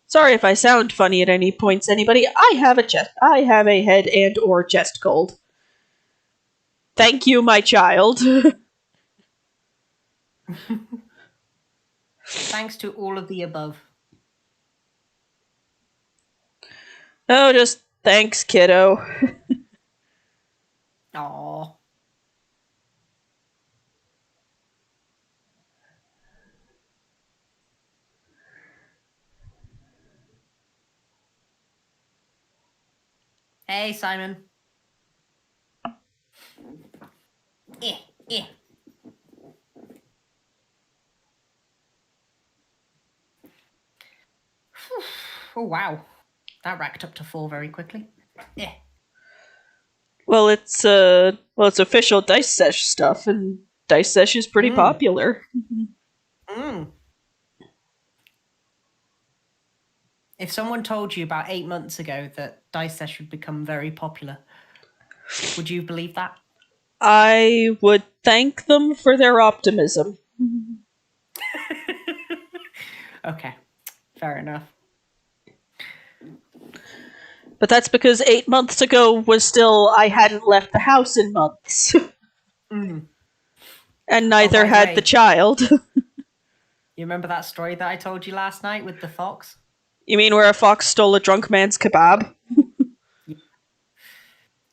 Sorry if I sound funny at any points, anybody. I have a head and or chest cold. Thank you, my child. Thanks to all of the above. Oh, just thanks, kiddo. Aww. Hey, Simon. Eh. Oh, wow. That racked up to 4 very quickly. Well, it's official Dice Sesh stuff, and Dice Sesh is pretty popular. If someone told you about 8 months ago that Dice Sesh would become very popular, would you believe that? I would thank them for their optimism. Okay, fair enough. But that's because 8 months ago was still I hadn't left the house in months. And neither had the child. You remember that story that I told you last night with the fox? You mean where a fox stole a drunk man's kebab?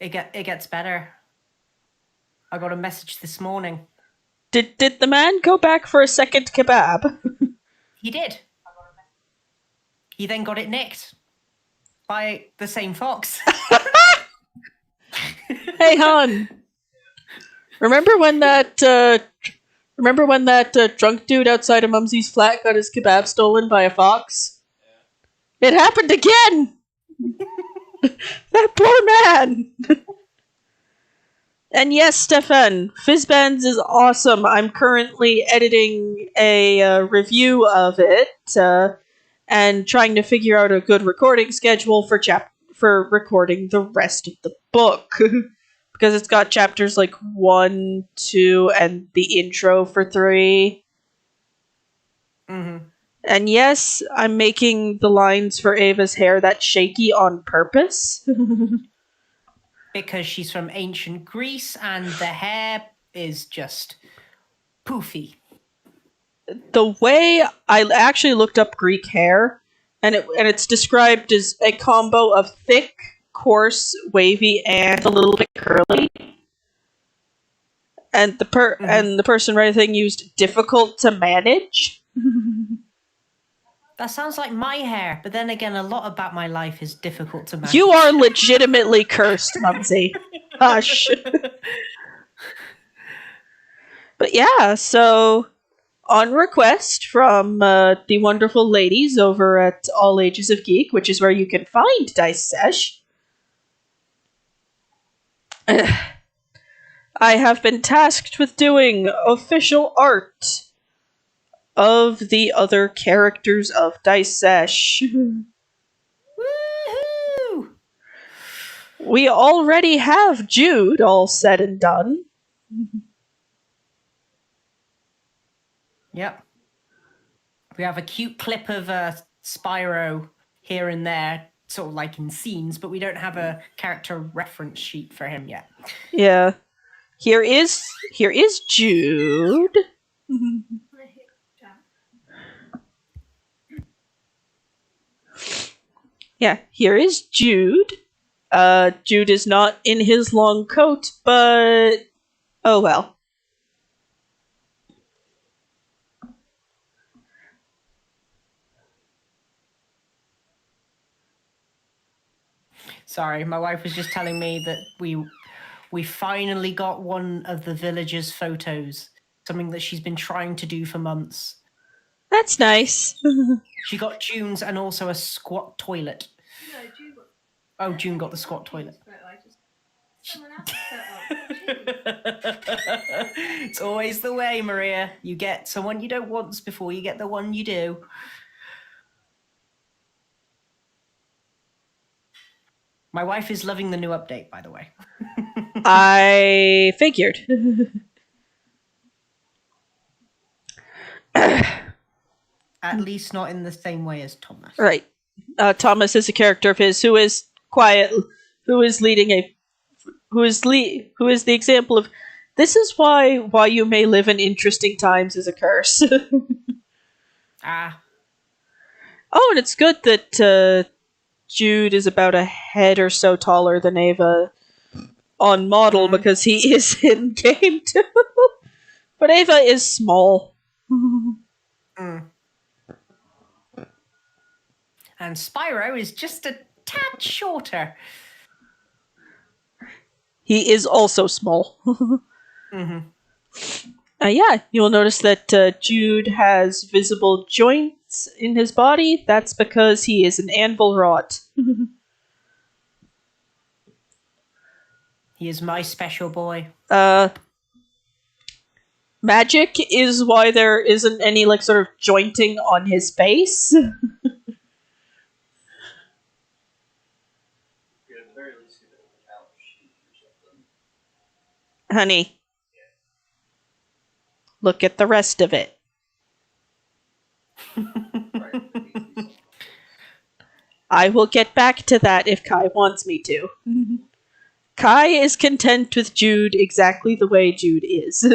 It gets better. I got a message this morning. Did the man go back for a second kebab? He did. He then got it nicked by the same fox. Hey, hon. Remember when that drunk dude outside of Mumsy's flat got his kebab stolen by a fox? Yeah. It happened again! That poor man! And yes, Stefan, Fizzbands is awesome. I'm currently editing a review of it, and trying to figure out a good recording schedule for recording the rest of the book. Because it's got chapters like 1, 2, and the intro for 3. Mm-hmm. And yes, I'm making the lines for Ava's hair that shaky on purpose. Because she's from ancient Greece and the hair is just poofy. The way I actually looked up Greek hair, and it's described as a combo of thick, coarse, wavy, and a little bit curly. And the person writing used difficult to manage. That sounds like my hair, but then again, a lot about my life is difficult to manage. You are legitimately cursed, Mumsy. Hush. But yeah, so on request from the wonderful ladies over at All Ages of Geek, which is where you can find Dice Sesh, I have been tasked with doing official art of the other characters of Dice Sesh. Woohoo! We already have Jude all said and done. Yep. We have a cute clip of Spyro here and there, sort of like in scenes, but we don't have a character reference sheet for him yet. Yeah. Here is Jude. Yeah, here is Jude. Jude is not in his long coat, but oh well. Sorry, my wife was just telling me that we finally got one of the villagers' photos, something that she's been trying to do for months. That's nice. She got June's and also a squat toilet. No, June got... Oh, June got the squat toilet. It's always the way, Maria. You get someone you don't want before you get the one you do. My wife is loving the new update, by the way. I figured. At least not in the same way as Thomas. Right. Thomas is a character of his who is quiet, who is leading a, who is the example of, this is why you may live in interesting times is a curse. Ah. Oh, and it's good that Jude is about a head or so taller than Ava on model because he is in game too. But Ava is small. And Spyro is just a tad shorter. He is also small. Yeah, you'll notice that Jude has visible joints in his body. That's because he is an anvil rot. He is my special boy. Magic is why there isn't any like sort of jointing on his face. Honey, look at the rest of it. I will get back to that if Kai wants me to. Kai is content with Jude exactly the way Jude is.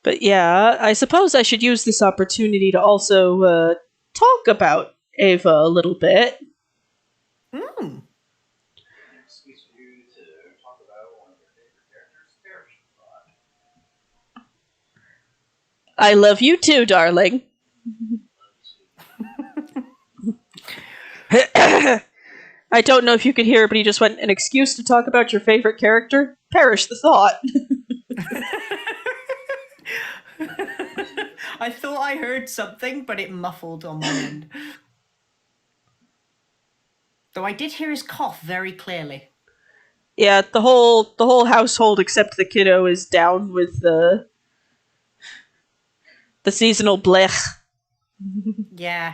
But yeah, I suppose I should use this opportunity to also talk about Ava a little bit. I love you too, darling. I don't know if you can hear, but he just went, an excuse to talk about your favorite character? Perish the thought. I thought I heard something, but it muffled on my end. Though I did hear his cough very clearly. Yeah, the whole household except the kiddo is down with the seasonal blech. Yeah.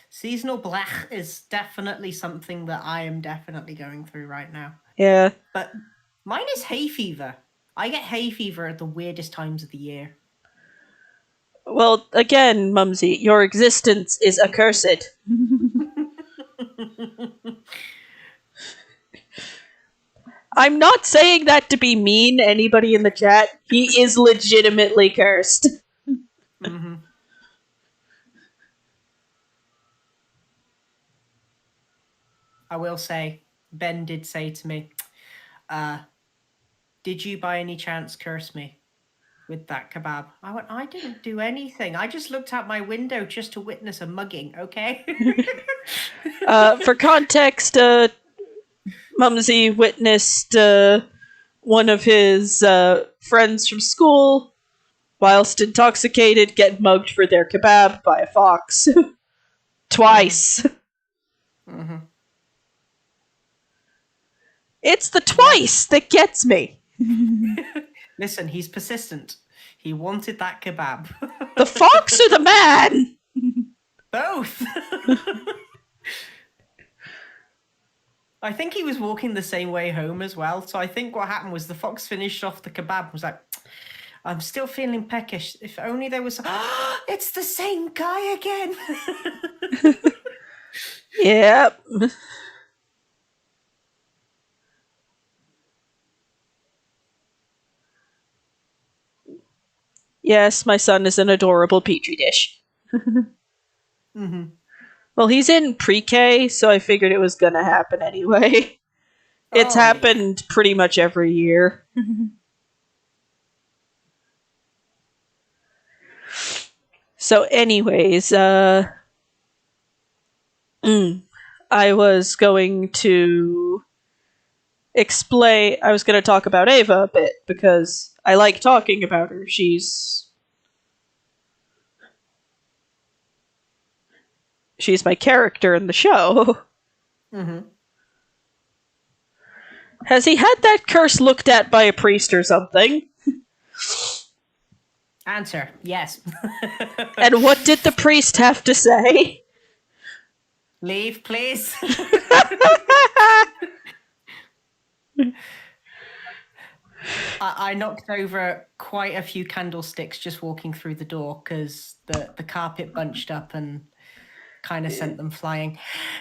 Seasonal blech is definitely something that I am definitely going through right now. Yeah. But mine is hay fever. I get hay fever at the weirdest times of the year. Well, again, Mumsy, your existence is accursed. I'm not saying that to be mean, anybody in the chat. He is legitimately cursed. I will say, Ben did say to me, did you by any chance curse me with that kebab? I went, I didn't do anything. I just looked out my window just to witness a mugging, okay? For context, Mumsy witnessed one of his friends from school, whilst intoxicated, get mugged for their kebab by a fox. Twice. It's the twice that gets me. Listen, he's persistent. He wanted that kebab. The fox or the man? Both. I think he was walking the same way home as well. So I think what happened was the fox finished off the kebab and was like, I'm still feeling peckish. If only there was... it's the same guy again. Yep. Yes, my son is an adorable petri dish. Well, he's in pre-K, so I figured it was gonna happen anyway. It's happened pretty much every year. So anyways, I was going to I was going to talk about Ava a bit, because I like talking about her. She's my character in the show. Has he had that curse looked at by a priest or something? Answer, yes. And what did the priest have to say? Leave, please. I knocked over quite a few candlesticks just walking through the door because the carpet bunched up and kind of sent them flying.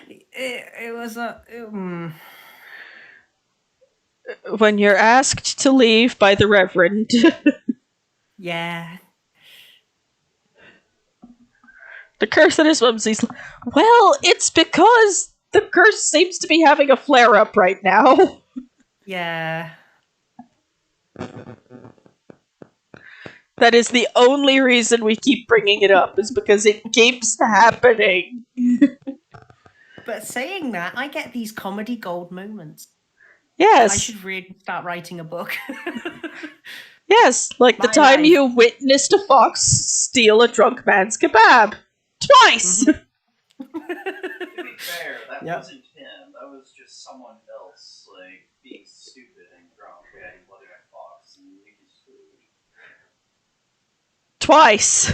It was a. When you're asked to leave by the Reverend, Yeah. the curse on his whimsies. Well, it's because the curse seems to be having a flare up right now. Yeah. That is the only reason we keep bringing it up, is because it keeps happening. But saying that, I get these comedy gold moments. Yes. I should really start writing a book. Yes, like the My time life. you witnessed a fox steal a drunk man's kebab. Twice! Mhm. To be fair, that Yep. wasn't him. That was just someone else, like, being stupid and drunk and letting a fox and make his food. Twice!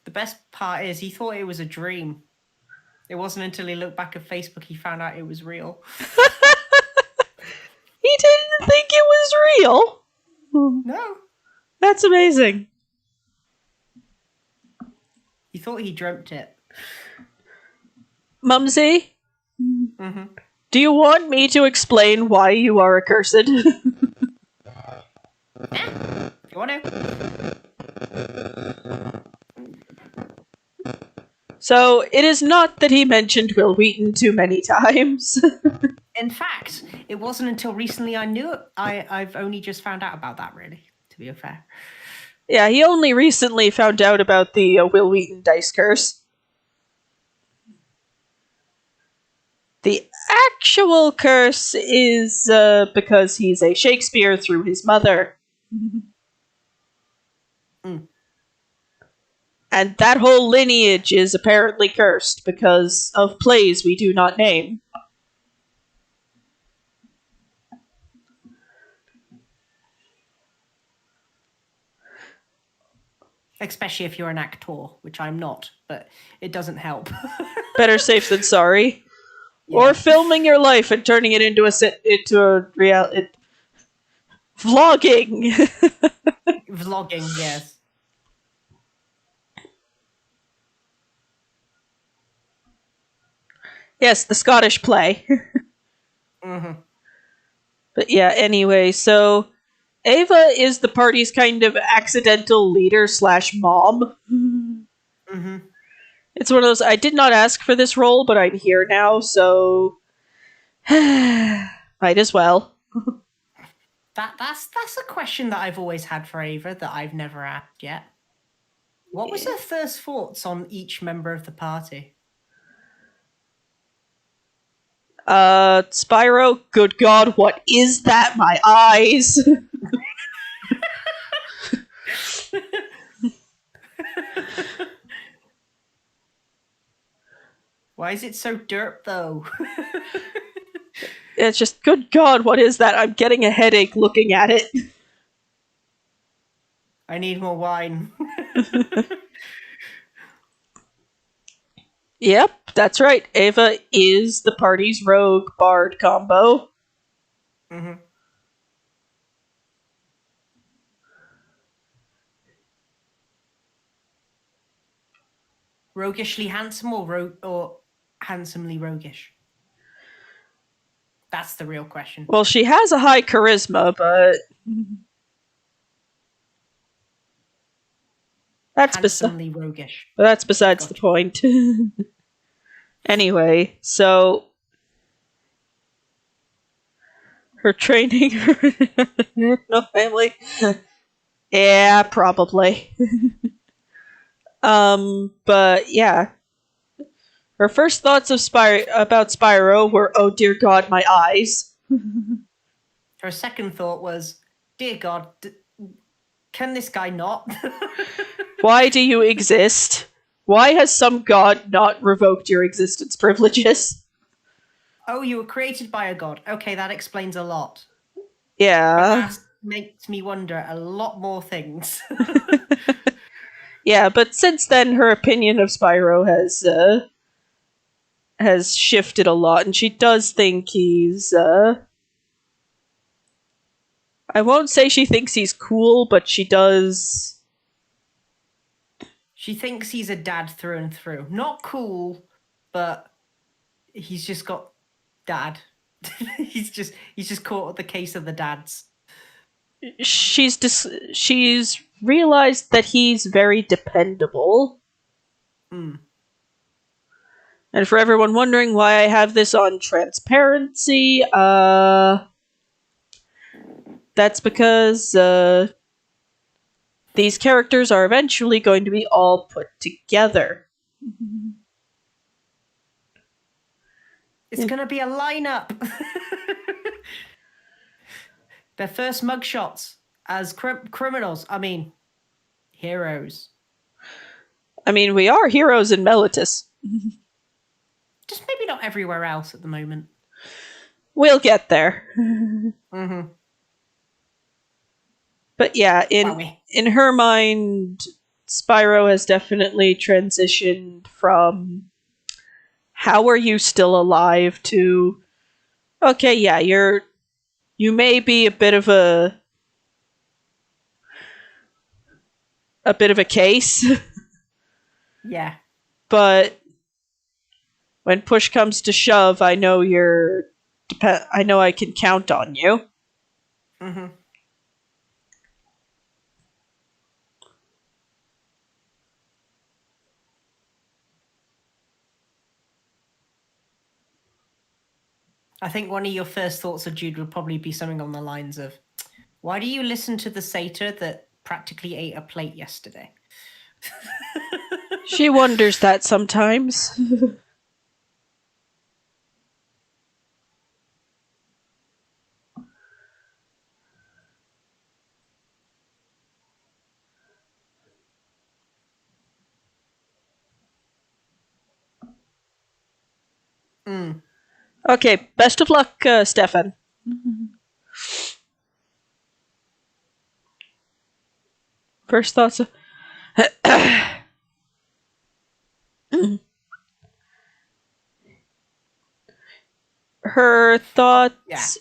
The best part is he thought it was a dream. It wasn't until he looked back at Facebook he found out it was real. He didn't think it was real? No. That's amazing. He thought he dreamt it. Mumsy, Mm-hmm. do you want me to explain why you are accursed? Yeah. If you want to. So, it is not that he mentioned Will Wheaton too many times. In fact, it wasn't until recently I knew it. I've only just found out about that, really, to be fair. Yeah, he only recently found out about the Will Wheaton dice curse. The actual curse is because he's a Shakespeare through his mother. Mm. And that whole lineage is apparently cursed because of plays we do not name. Especially if you're an actor, which I'm not, but it doesn't help. Better safe than sorry. Yeah. Or filming your life and turning it into a reality. Vlogging. Vlogging, yes. Yes, the Scottish play. Mm-hmm. But yeah, anyway, so Ava is the party's kind of accidental leader slash mom. Mm-hmm. It's one of those, I did not ask for this role, but I'm here now, so might as well. That's a question that I've always had for Ava that I've never asked yet. What was her first thoughts on each member of the party? Spyro, good god, what is that? My eyes! Why is it so derp, though? It's just, good god, what is that? I'm getting a headache looking at it. I need more wine. Yep, that's right. Ava is the party's rogue bard combo. Mm-hmm. Roguishly handsome or handsomely roguish? That's the real question. Well, she has a high charisma, but that's Handsomely roguish. besides the point. Anyway, so her training, no family. Yeah, probably. But yeah, her first thoughts of about Spyro were, "Oh dear God, my eyes." Her second thought was, dear God, can this guy not? Why do you exist? Why has some god not revoked your existence privileges? Oh, you were created by a god. Okay, that explains a lot. Yeah. That makes me wonder a lot more things. Yeah, but since then her opinion of Spyro has shifted a lot, and she does think he's I won't say she thinks he's cool, but she does. She thinks he's a dad through and through. Not cool, but he's just got dad. he's just caught the case of the dads. She's realized that he's very dependable. Mm. And for everyone wondering why I have this on transparency, that's because these characters are eventually going to be all put together. It's going to be a lineup. Their first mugshots as criminals. I mean, heroes. I mean, we are heroes in Melitus. Just maybe not everywhere else at the moment. We'll get there. Mm-hmm. But yeah, in her mind, Spyro has definitely transitioned from how are you still alive to okay, yeah, you may be a bit of a case. Yeah. But when push comes to shove, I know I know I can count on you. Mm-hmm. I think one of your first thoughts of Jude would probably be something on the lines of, why do you listen to the satyr that practically ate a plate yesterday? She wonders that sometimes. Mm. Okay, best of luck, Stefan. First thoughts. Her thoughts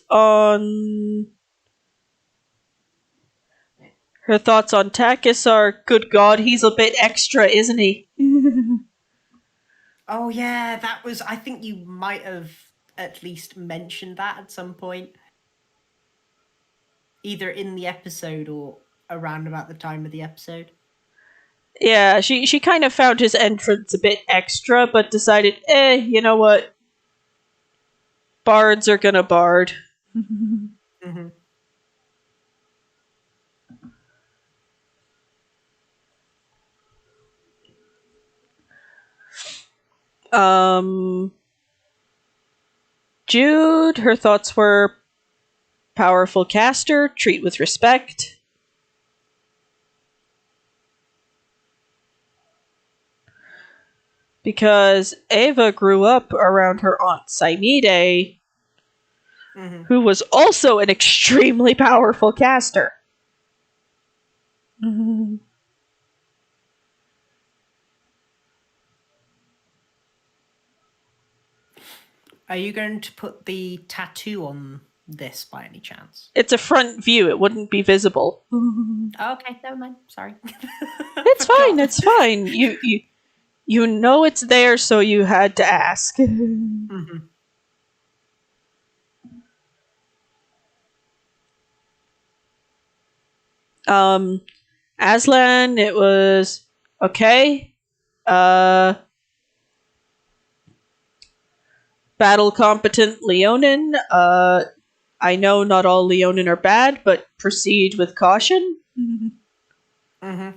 on Takis are, good God, he's a bit extra, isn't he? Oh yeah, that was. I think you might have at least mentioned that at some point, either in the episode or around about the time of the episode. Yeah, she kind of found his entrance a bit extra, but decided, you know what? Bards are gonna bard. Mm-hmm. Jude, her thoughts were powerful caster, treat with respect. Because Ava grew up around her aunt Saimide, Mm-hmm. who was also an extremely powerful caster. Are you going to put the tattoo on this by any chance? It's a front view, it wouldn't be visible. Okay, never mind. Sorry. It's fine, it's fine. You know it's there, so you had to ask. Mm-hmm. Aslan, it was okay. Battle competent Leonin. I know not all Leonin are bad, but proceed with caution. Mm-hmm.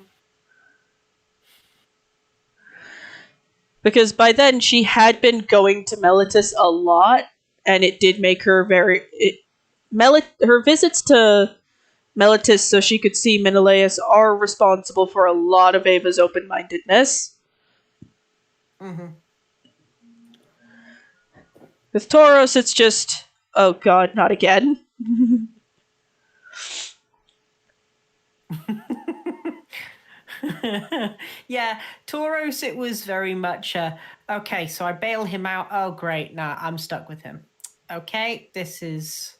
Because by then she had been going to Melitus a lot, and it did make her her visits to Melitus so she could see Menelaus are responsible for a lot of Ava's open-mindedness. Mm-hmm. With Tauros, it's just, oh god, not again. Yeah, Tauros, it was very much okay, so I bail him out. Oh, great. Nah, I'm stuck with him. Okay, this is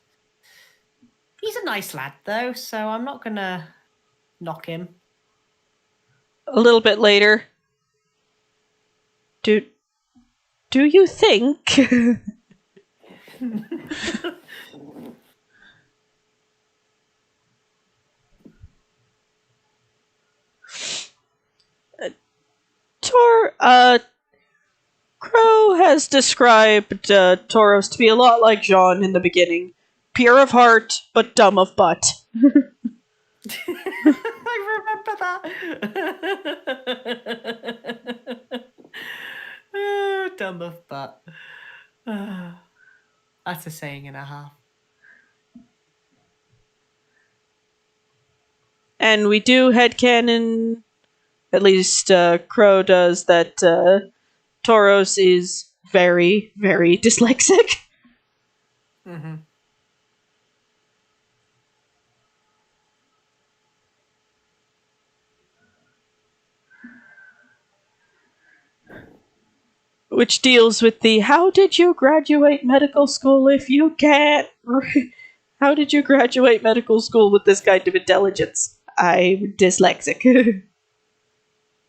He's a nice lad, though, so I'm not gonna knock him. A little bit later. Do you think Crow has described Tauros to be a lot like Jean in the beginning. Pure of heart, but dumb of butt. I remember that. Oh, dumb of butt. That's a saying and a half. And we do headcanon, at least Crow does, that Tauros is very, very dyslexic. Mm-hmm. Which deals with the how did you graduate medical school if you can't? How did you graduate medical school with this kind of intelligence? I'm dyslexic.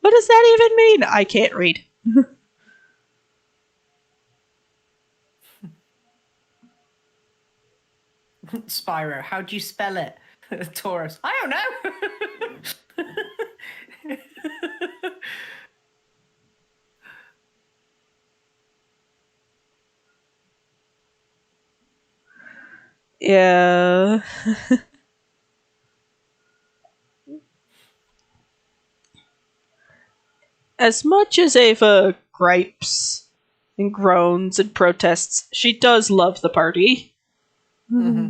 What does that even mean? I can't read. Spyro, how do you spell it? Taurus. I don't know. Yeah. As much as Ava gripes and groans and protests, she does love the party. Mm-hmm.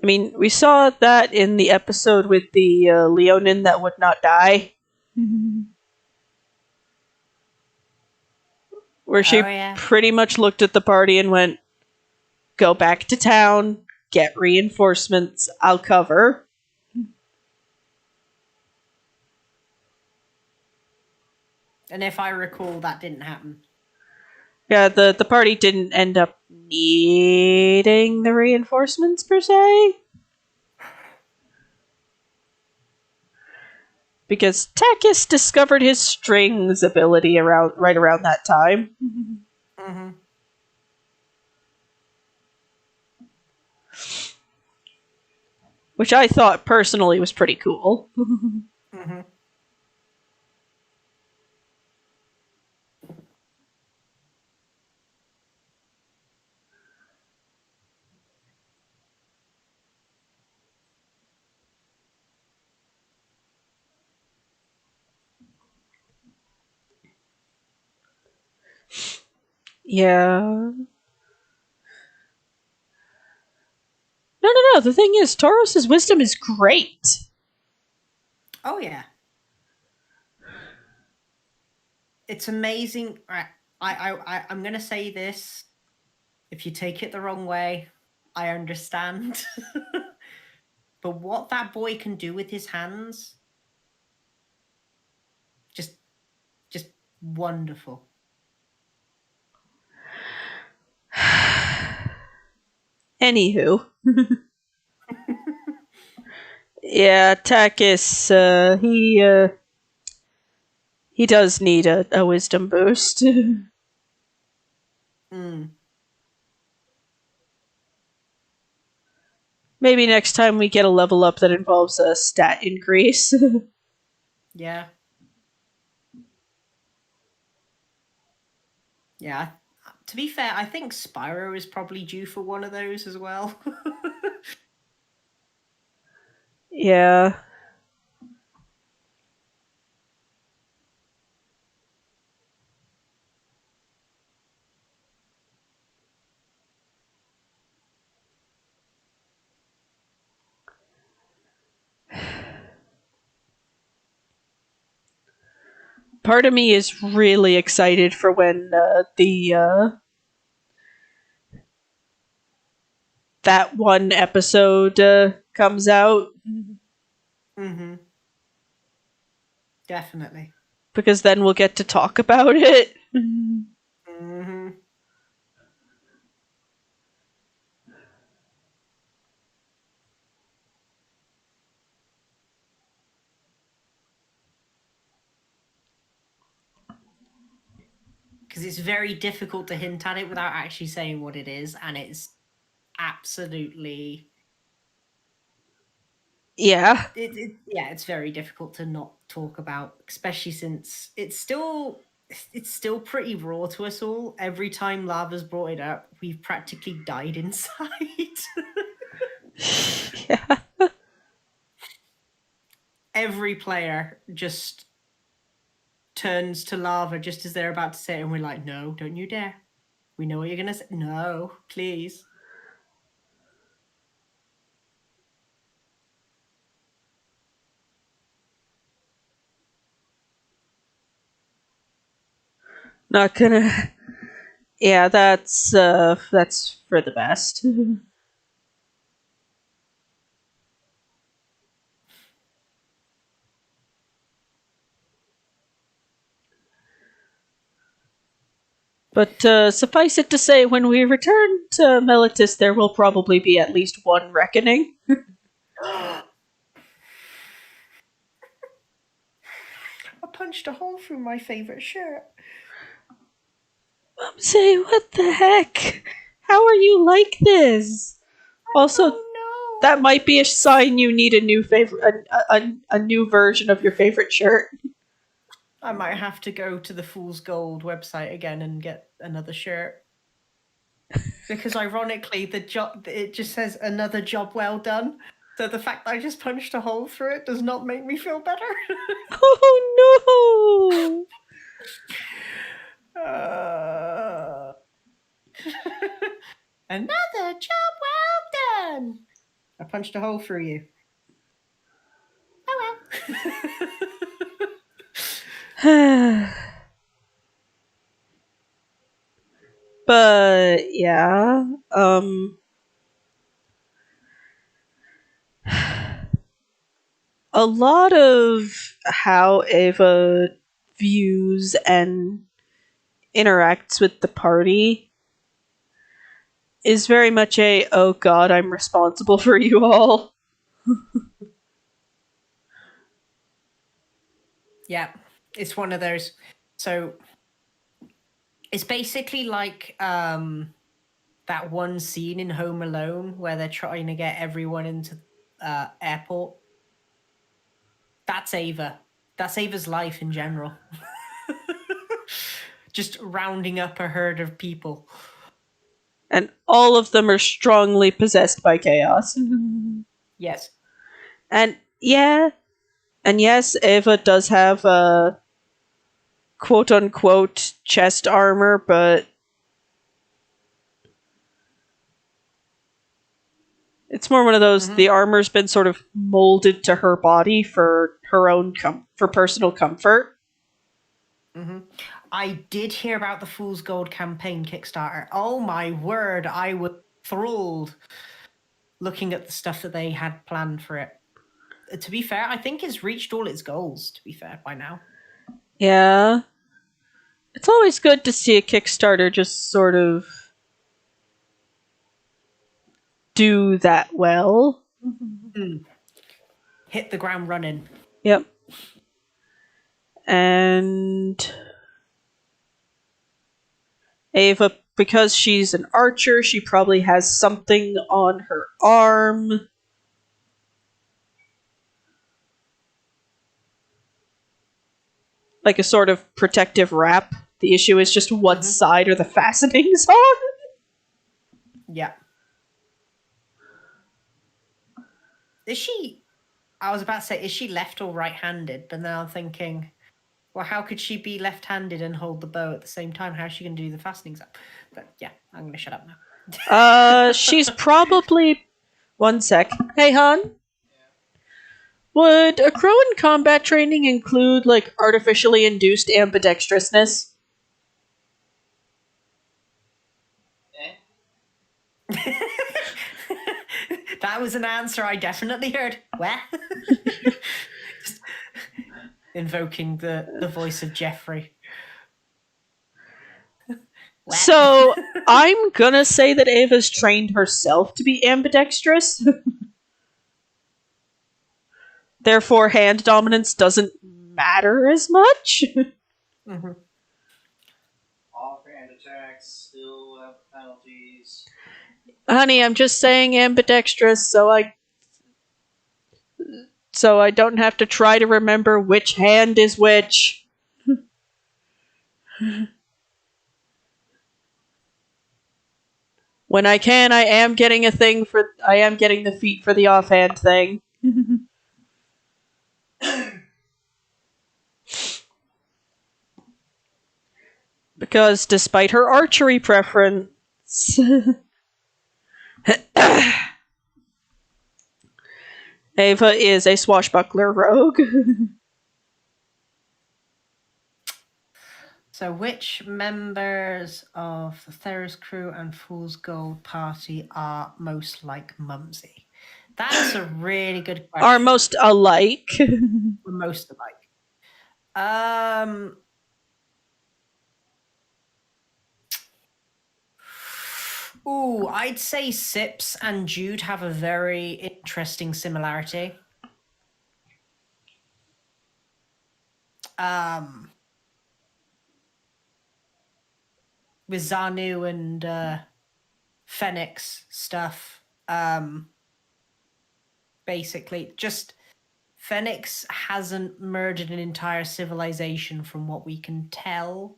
I mean, we saw that in the episode with the Leonin that would not die. Where she yeah. pretty much looked at the party and went, go back to town, get reinforcements, I'll cover. And if I recall, that didn't happen. Yeah, the party didn't end up needing the reinforcements per se. Because Takis discovered his strings ability right around that time. Mm-hmm. Which I thought personally was pretty cool. Mm-hmm. Yeah. No. The thing is, Tauros' wisdom is great. Oh yeah. It's amazing. Right. I'm gonna say this. If you take it the wrong way, I understand. But what that boy can do with his hands, just wonderful. Anywho. Yeah, Takis, he does need a wisdom boost. Mm. Maybe next time we get a level up that involves a stat increase. Yeah. Yeah. To be fair, I think Spyro is probably due for one of those as well. Yeah. Part of me is really excited for when that one episode comes out. Mm-hmm. Definitely. Because then we'll get to talk about it. Mm-hmm. because it's very difficult to hint at it without actually saying what it is, and it's absolutely Yeah. yeah, it's very difficult to not talk about, especially since it's still pretty raw to us all. Every time Lava's brought it up, we've practically died inside. Yeah. Every player just turns to Lava just as they're about to say it, and we're like, no, don't you dare. We know what you're gonna say. No, please. Not gonna. Yeah, that's for the best. But suffice it to say, when we return to Melitus, there will probably be at least one reckoning. I punched a hole through my favorite shirt. Say, what the heck? How are you like this? Also, Oh that might be a sign you need a new favorite, a new version of your favorite shirt. I might have to go to the Fool's Gold website again and get another shirt. Because ironically, it just says another job well done. So the fact that I just punched a hole through it does not make me feel better. Oh Another job well done. I punched a hole through you. Oh no! But yeah, a lot of how Ava views and interacts with the party is very much a, oh god, I'm responsible for you all. Yeah, it's one of those. So it's basically like that one scene in Home Alone where they're trying to get everyone into airport. That's Ava. That's Ava's life in general. Just rounding up a herd of people. And all of them are strongly possessed by chaos. Yes. And yeah, and yes, Ava does have a quote unquote chest armor, but it's more one of those, the armor's been sort of molded to her body for her own for personal comfort. I did hear about the Fool's Gold campaign Kickstarter. Oh my word, I was enthralled looking at the stuff that they had planned for it. To be fair, I think it's reached all its goals, to be fair, by now. Yeah. It's always good to see a Kickstarter just sort of do that well. Hit the ground running. Yep. And Ava, because she's an archer, she probably has something on her arm. Like a sort of protective wrap. The issue is just what side are the fastenings on? Yeah. Is she... I was about to say, is she left or right-handed? But now I'm thinking, well, how could she be left-handed and hold the bow at the same time? How's she going to do the fastenings up? But yeah, I'm going to shut up now. She's probably... One sec. Hey, hon? Would a crow in combat training include, like, artificially induced ambidextrousness? That was an answer I definitely heard. What? Just invoking the voice of Jeffrey. What? So, I'm gonna say that Ava's trained herself to be ambidextrous. Therefore, hand dominance doesn't matter as much. attacks still have penalties? Honey, I'm just saying ambidextrous so I don't have to try to remember which hand is which. When I can, I am getting the feat for the offhand thing. Because despite her archery preference, Ava is a swashbuckler rogue. So, which members of the Theros crew and Fool's Gold party are most like Mumsy? That's a really good question. Are most alike. We're most alike. Ooh, I'd say Sips and Jude have a very interesting similarity. With Zanu and Phoenix stuff. Basically, just Phoenix hasn't murdered an entire civilization from what we can tell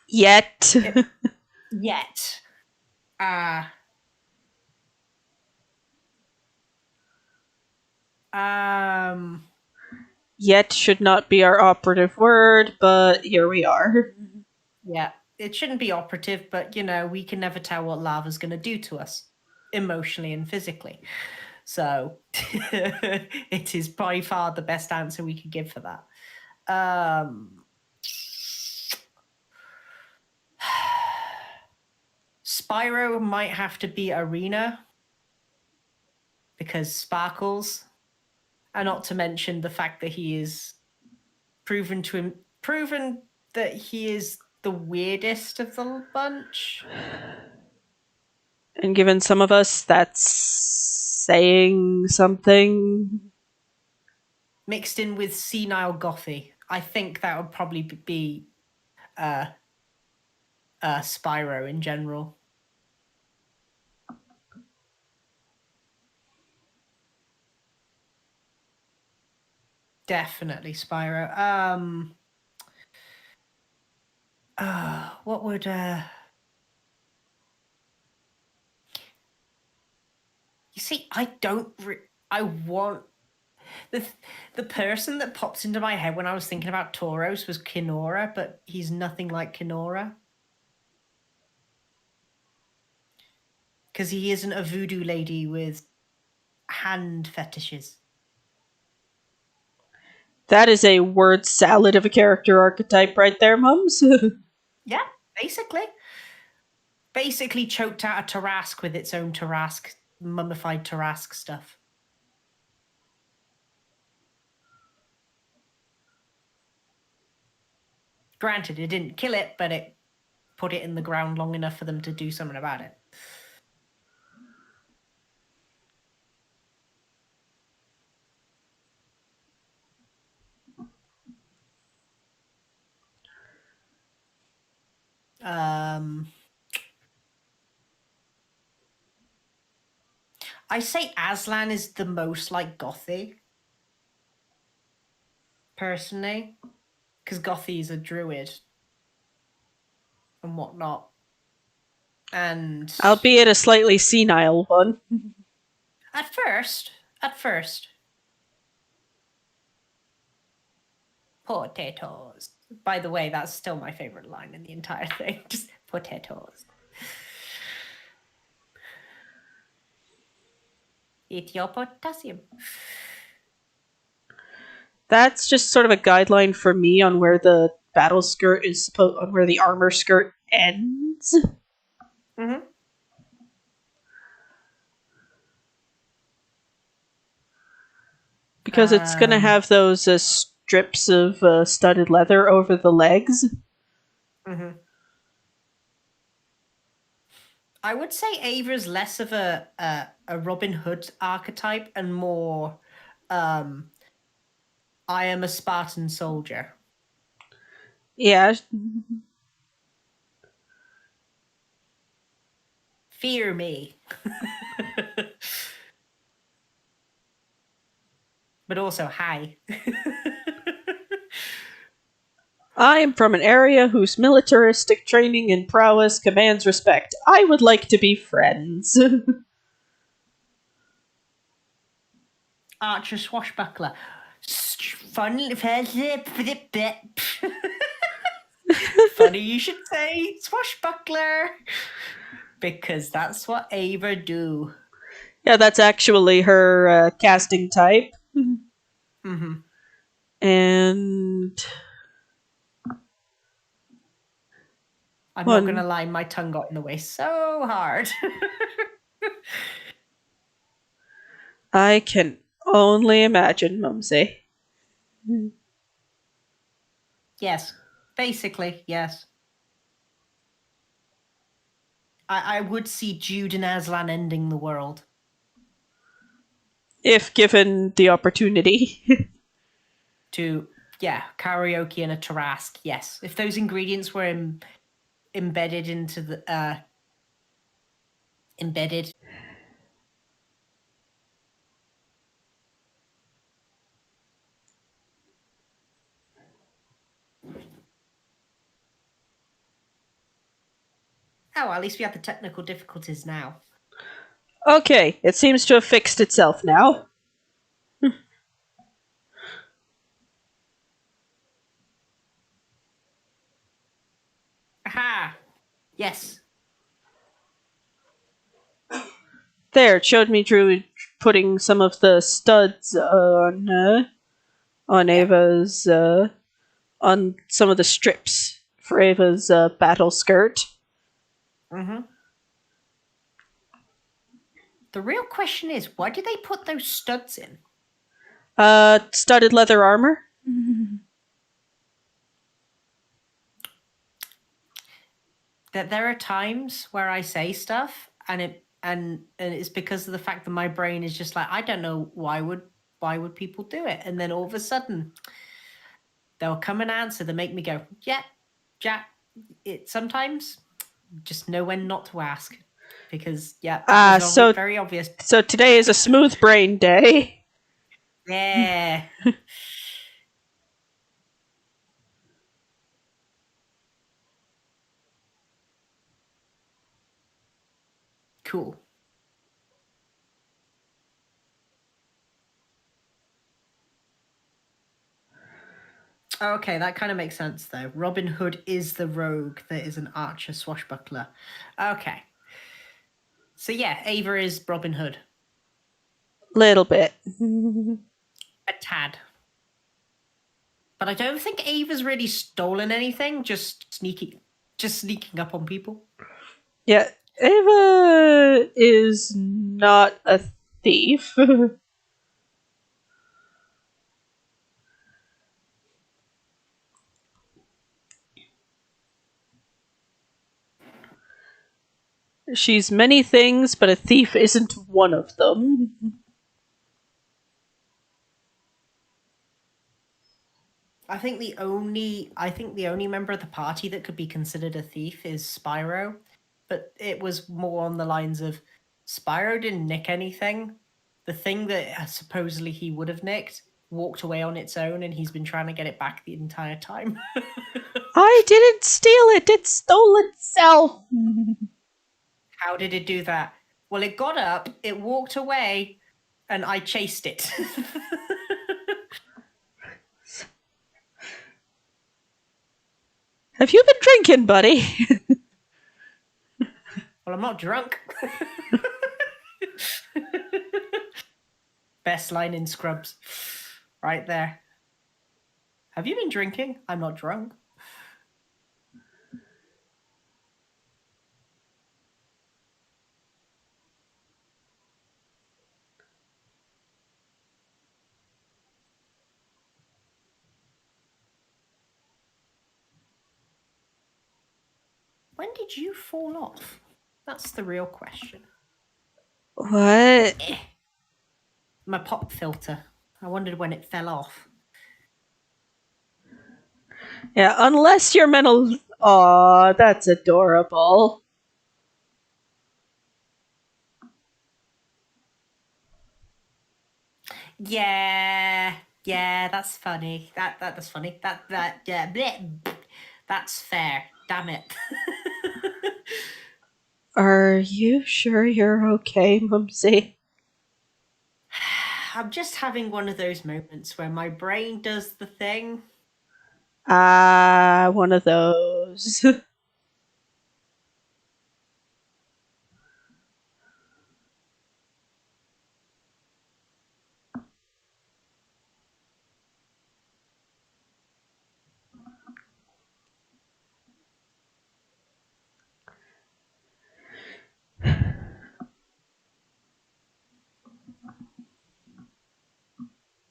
Yet. yet. Yet should not be our operative word, but here we are. Yeah, it shouldn't be operative, but we can never tell what lava's going to do to us emotionally and physically. So it is by far the best answer we could give for that. Spyro might have to be Arena because sparkles, and not to mention the fact that he is proven that he is the weirdest of the bunch. And given some of us, that's saying something. Mixed in with senile gothy. I think that would probably be Spyro in general. Definitely Spyro. What would you see? I want the person that pops into my head when I was thinking about Tauros was Kinora, but he's nothing like Kinora. Because he isn't a voodoo lady with hand fetishes. That is a word salad of a character archetype right there, mums. Yeah, basically. Basically choked out a Tarask with its own Tarask, mummified Tarask stuff. Granted, it didn't kill it, but it put it in the ground long enough for them to do something about it. I say Aslan is the most like Gothy. Personally. Because Gothy is a druid. And whatnot. And Albeit a slightly senile one. At first. Potatoes. By the way, that's still my favorite line in the entire thing. Just potatoes. Eat your potassium. That's just sort of a guideline for me on where the battle skirt is on where the armor skirt ends. Mm-hmm. Because it's going to have those strips of studded leather over the legs. Mm-hmm. I would say Ava's less of a Robin Hood archetype and more I am a Spartan soldier. Yeah. Fear me. But also, hi. I am from an area whose militaristic training and prowess commands respect. I would like to be friends. Archer swashbuckler. Funny you should say swashbuckler. Because that's what Ava do. Yeah, that's actually her casting type. Mm-hmm. And I'm not gonna lie, my tongue got in the way so hard. I can only imagine, Mumsy. Yes. Basically, yes. I would see Jude and Aslan ending the world. If given the opportunity. To, yeah, karaoke and a Tarask, yes. If those ingredients were embedded into the, embedded. Oh, at least we have the technical difficulties now. Okay, it seems to have fixed itself now. Aha! Yes. There, it showed me Drew putting some of the studs on Ava's on some of the strips for Ava's battle skirt. Mm-hmm. The real question is, why did they put those studs in? Studded leather armor. That there are times where I say stuff and it's because of the fact that my brain is just like, I don't know why would people do it? And then all of a sudden there'll come an answer that make me go, yeah, Jack, it sometimes just know when not to ask. Because that was very obvious. So today is a smooth brain day. Yeah. Cool. Okay, that kind of makes sense though. Robin Hood is the rogue that is an archer swashbuckler. Okay. So yeah, Ava is Robin Hood. Little bit. A tad. But I don't think Ava's really stolen anything, just sneaking up on people. Yeah, Ava is not a thief. She's many things, but a thief isn't one of them. I think the only member of the party that could be considered a thief is Spyro, but it was more on the lines of Spyro didn't nick anything. The thing that supposedly he would have nicked walked away on its own, and he's been trying to get it back the entire time. I didn't steal it, it stole itself. How did it do that? Well, it got up, it walked away, and I chased it. Have you been drinking, buddy? Well, I'm not drunk. Best line in Scrubs. Right there. Have you been drinking? I'm not drunk. When did you fall off? That's the real question. What? My pop filter. I wondered when it fell off. Yeah, unless you're mental. Aw, that's adorable. Yeah, yeah, that's funny. That's funny. Yeah, bleh. That's fair. Damn it. Are you sure you're okay, Mumsy? I'm just having one of those moments where my brain does the thing. Ah, one of those.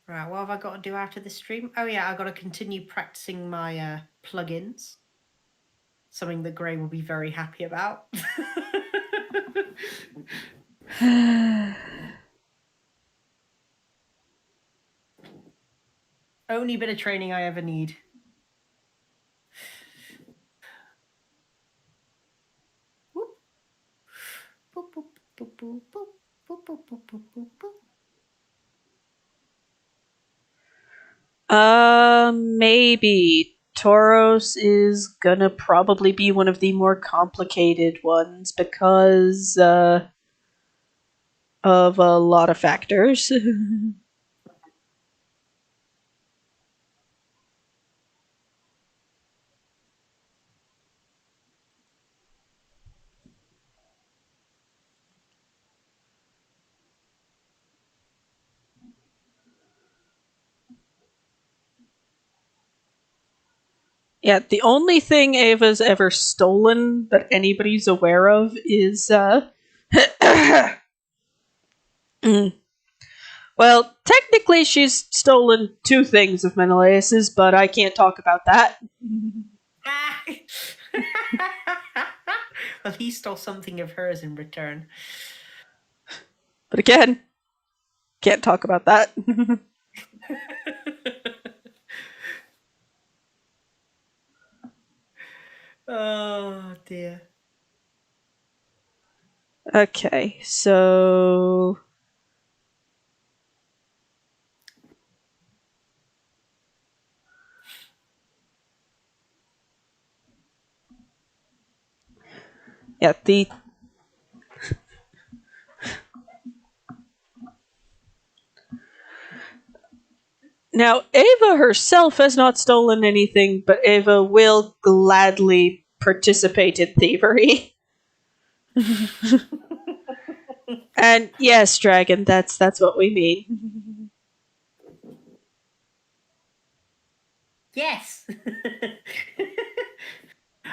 Right, what have I got to do after the stream? Oh yeah, I got to continue practicing my plugins. Something that Gray will be very happy about. Only bit of training I ever need. Whoop. Boop, boop, boop, boop, boop, boop, boop, boop, boop, boop, boop. Maybe. Tauros is gonna probably be one of the more complicated ones because of a lot of factors. Yeah, the only thing Ava's ever stolen that anybody's aware of is mm. Well, technically she's stolen two things of Menelaus's, but I can't talk about that. Well, he stole something of hers in return. But again, can't talk about that. Oh dear. Okay, so yeah, the now Ava herself has not stolen anything, but Ava will gladly participate in thievery. And yes, dragon, that's what we mean. Yes.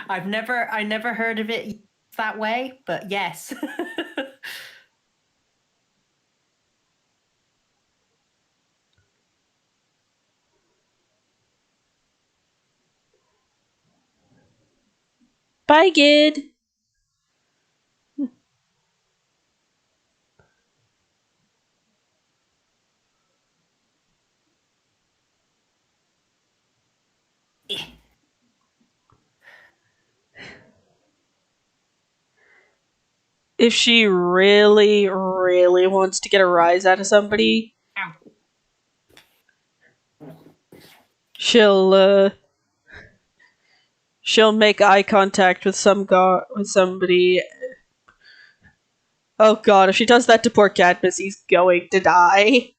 I never heard of it that way, but yes. Bye, Gid. If she really, really wants to get a rise out of somebody, Ow. she'll she'll make eye contact with somebody. Oh god, if she does that to poor Cadmus, he's going to die.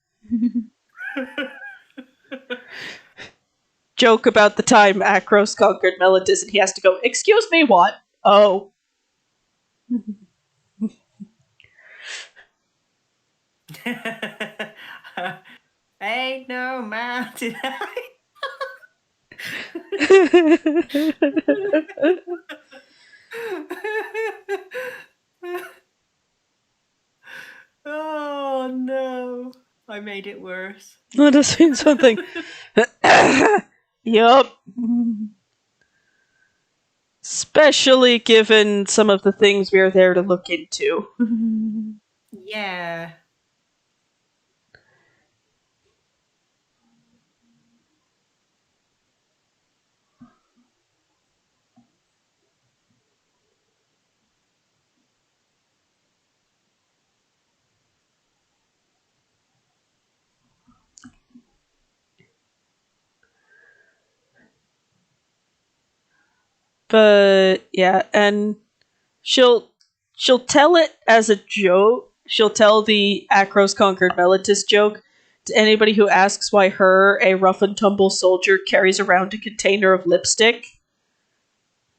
Joke about the time Akros conquered Meletis and he has to go, excuse me, what? Oh. Ain't no mountain high. Oh no. I made it worse. That does mean something. Yup. Especially given some of the things we are there to look into. Yeah. But yeah, and she'll tell it as a joke. She'll tell the Akros conquered Meletis joke to anybody who asks why her, a rough and tumble soldier, carries around a container of lipstick.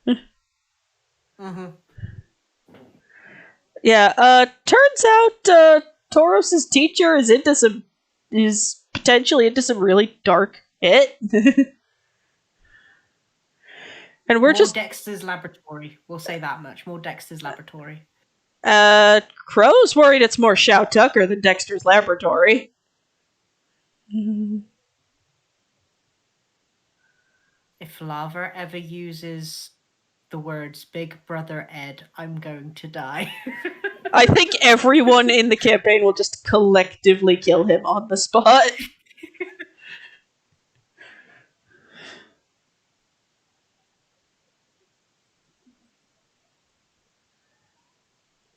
Mm-hmm. Yeah, turns out Tauros's teacher is potentially into some really dark hit. And we're More just Dexter's Laboratory. We'll say that much. More Dexter's Laboratory. Crow's worried it's more Shao Tucker than Dexter's Laboratory. If Lava ever uses the words Big Brother Ed, I'm going to die. I think everyone in the campaign will just collectively kill him on the spot.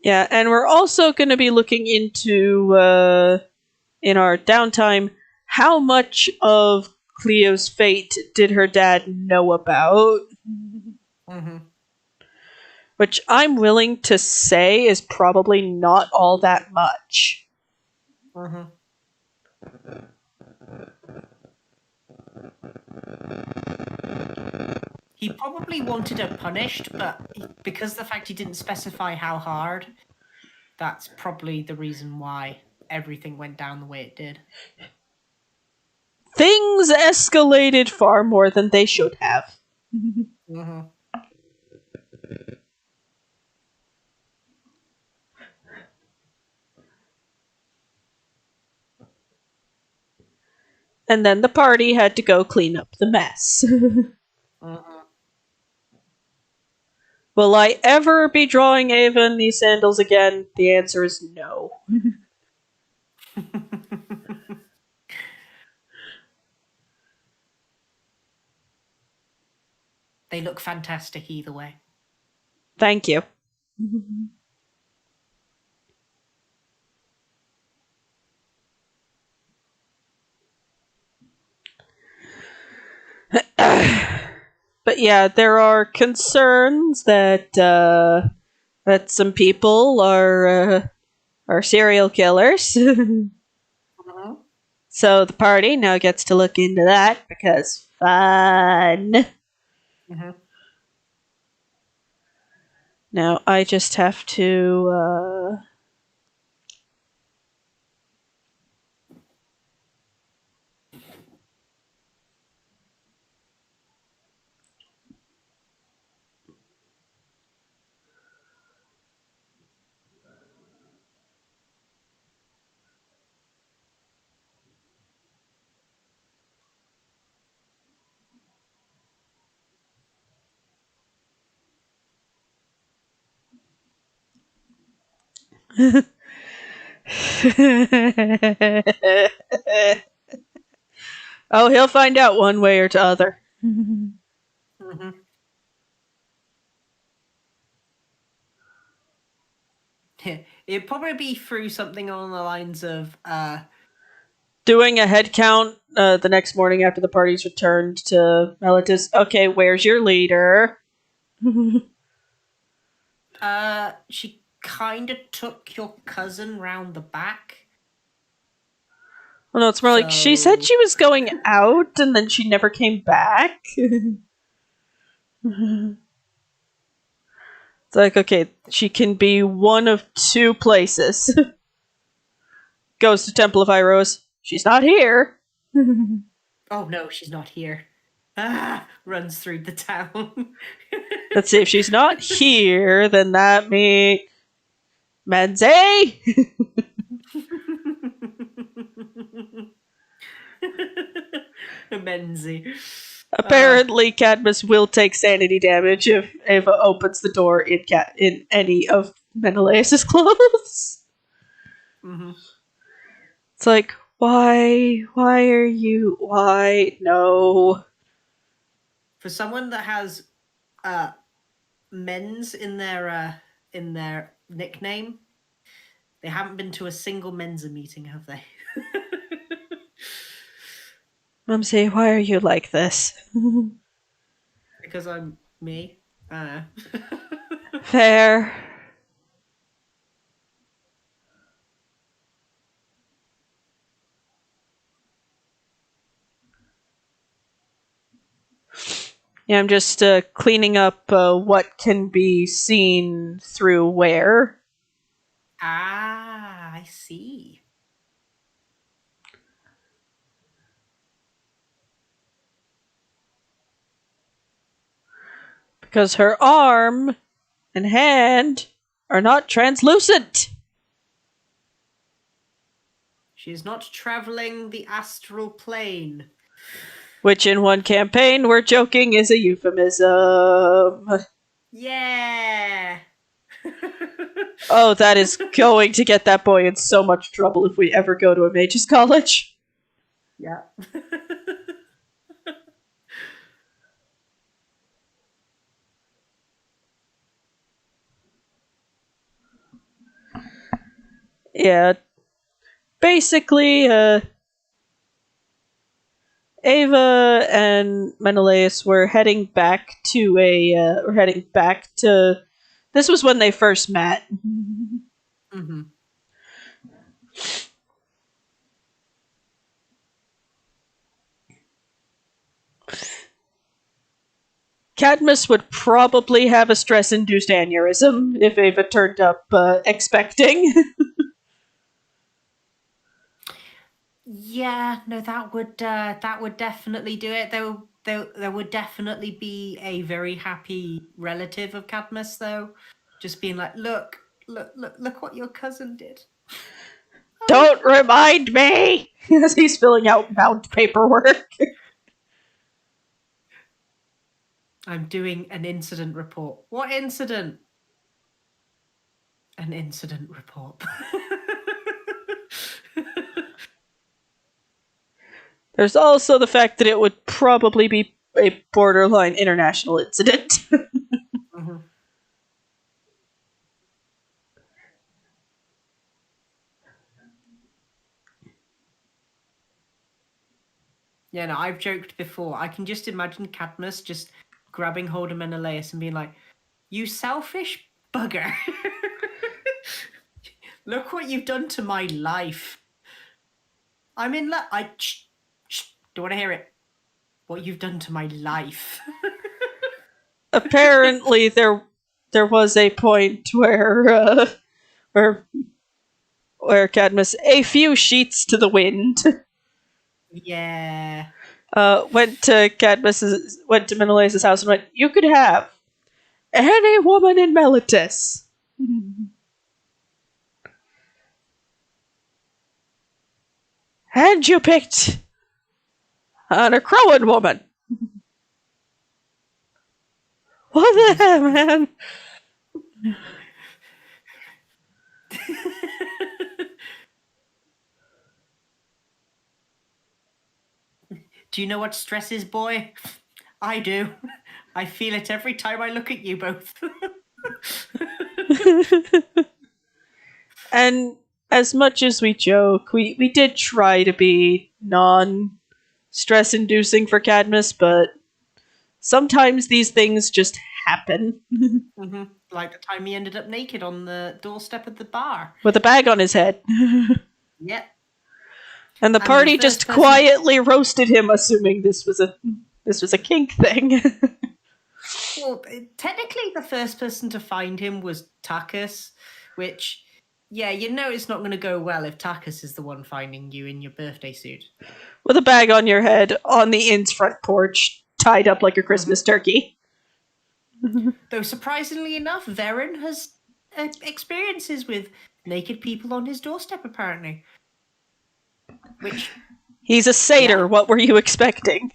Yeah, and we're also going to be looking into, in our downtime, how much of Cleo's fate did her dad know about? Mm-hmm. Which I'm willing to say is probably not all that much. Mm-hmm. He probably wanted her punished, but because the fact he didn't specify how hard, that's probably the reason why everything went down the way it did. Things escalated far more than they should have. Mm-hmm. And then the party had to go clean up the mess. Mm-hmm. Will I ever be drawing Ava in these sandals again? The answer is no. They look fantastic either way. Thank you. But yeah, there are concerns that that some people are serial killers. Mm-hmm. So the party now gets to look into that because fun. Mm-hmm. Now I just have to. Oh, he'll find out one way or t'other. Mm-hmm. It'd probably be through something along the lines of Doing a head count the next morning after the party's returned to Meletis. Okay, where's your leader? she kind of took your cousin round the back. Well, no, it's more like she said So- she was going out and then she never came back. It's like, okay, she can be one of two places. Goes to Temple of Iros. She's not here. Oh no, she's not here. Ah, runs through the town. Let's see, if she's not here, then that means Menzie? Menzie. Apparently, Cadmus will take sanity damage if Ava opens the door in any of Menelaus' clothes. Mm-hmm. It's like, why? Why are you? Why? No. For someone that has men's in their nickname, they haven't been to a single Mensa meeting, have they? Mumsy, why are you like this? Because I'm me. Fair. Yeah, I'm just cleaning up what can be seen through where. I see. Because her arm and hand are not translucent. She is not traveling the astral plane. Which in one campaign we're joking is a euphemism. Yeah. Oh, that is going to get that boy in so much trouble if we ever go to a mage's college. Yeah. Yeah. Basically, Ava and Menelaus were heading back to this was when they first met. Mm-hmm. Cadmus would probably have a stress-induced aneurysm if Ava turned up expecting. Yeah, no, that would definitely do it. There would definitely be a very happy relative of Cadmus, though, just being like, look what your cousin did. Don't remind me! As he's filling out bound paperwork. I'm doing an incident report. What incident? An incident report. There's also the fact that it would probably be a borderline international incident. Mhm. Yeah, no, I've joked before. I can just imagine Cadmus just grabbing hold of Menelaus and being like, "You selfish bugger! Look what you've done to my life. I'm in love. Don't want to hear it. What you've done to my life." Apparently, there was a point where Cadmus, a few sheets to the wind, Yeah. went to Menelaus' house and went, "You could have any woman in Miletus." And you picked on a Crowan woman. What the hell, man? Do you know what stress is, boy? I do. I feel it every time I look at you both. And as much as we joke, we did try to be non-stress inducing for Cadmus, but sometimes these things just happen. Mm-hmm. Like the time he ended up naked on the doorstep of the bar. With a bag on his head. Yep. And the And party the just first person- quietly roasted him, assuming this was a kink thing. Well, technically, the first person to find him was Takis, which, yeah, you know it's not going to go well if Takis is the one finding you in your birthday suit. With a bag on your head on the inn's front porch, tied up like a Christmas turkey. Though, surprisingly enough, Varen has experiences with naked people on his doorstep, apparently. Which, He's a satyr. Yeah. What were you expecting?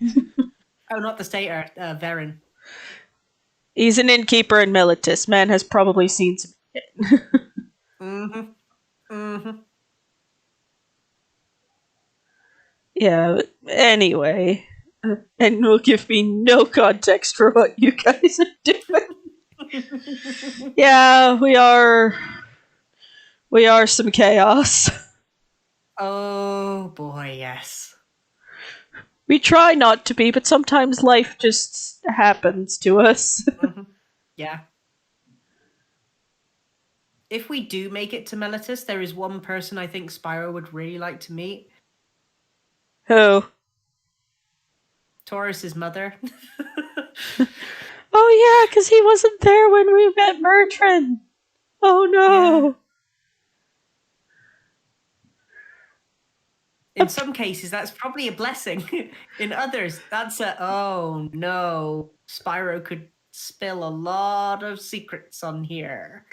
oh, not the satyr, Varen. He's an innkeeper in Miletus. Man has probably seen some. Mm-hmm. Mm-hmm. Yeah, anyway. And will give me no context for what you guys are doing. Yeah, we are. We are some chaos. Oh boy, yes. We try not to be, but sometimes life just happens to us. Mm-hmm. Yeah. If we do make it to Meletus, there is one person I think Spyro would really like to meet. Who? Taurus's mother. Oh yeah, because he wasn't there when we met Bertrand. Oh no. In some cases, that's probably a blessing. In others, that's a oh no. Spyro could spill a lot of secrets on here.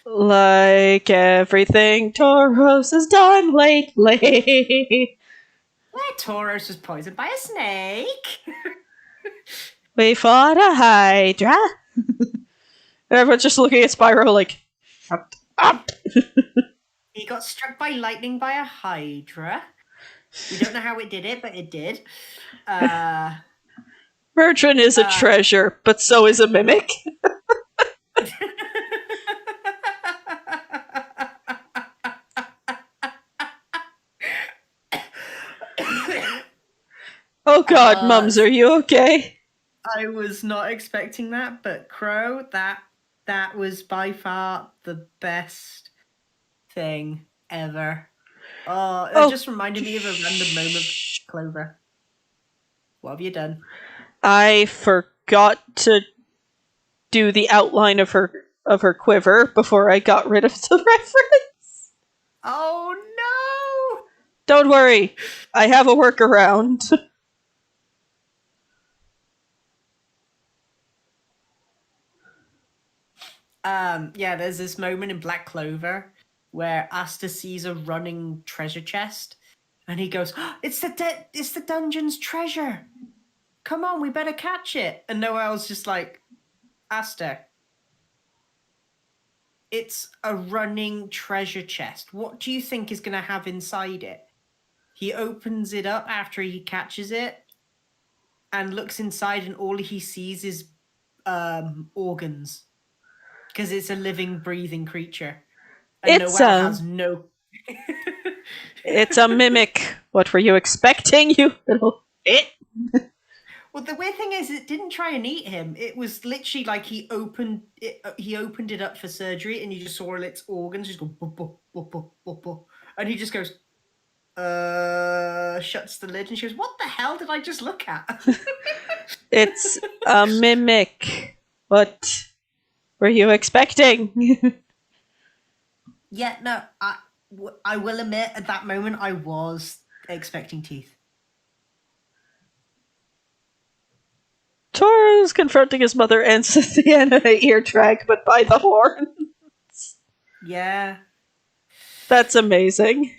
Like everything Tauros has done lately. Where Taurus was poisoned by a snake. We fought a Hydra. And everyone's just looking at Spyro like, shut up. He got struck by lightning by a Hydra. We don't know how it did it, but it did. Bertrand is a treasure, but so is a mimic. Oh god, Mums, are you okay? I was not expecting that, but Crow, that was by far the best thing ever. Oh, it just reminded me of a random moment, Clover. What have you done? I forgot to do the outline of her quiver before I got rid of the reference. Oh no! Don't worry, I have a workaround. Yeah, there's this moment in Black Clover where Asta sees a running treasure chest, and he goes, oh, "It's the dungeon's treasure! Come on, we better catch it!" And Noel's just like, "Asta, it's a running treasure chest. What do you think is going to have inside it?" He opens it up after he catches it and looks inside, and all he sees is organs because it's a living, breathing creature. And It's Noel has no. It's a mimic. What were you expecting, you little it? Well, the weird thing is, it didn't try and eat him. It was literally like he opened it up for surgery, and you just saw all its organs just go, bup, bup, bup, bup, bup, bup. And he just goes, shuts the lid, and she goes, "What the hell did I just look at?" It's a mimic. What were you expecting? Yeah, no, I will admit, at that moment, I was expecting teeth. Toro's confronting his mother ends at the end of the ear drag, but by the horn. Yeah. That's amazing.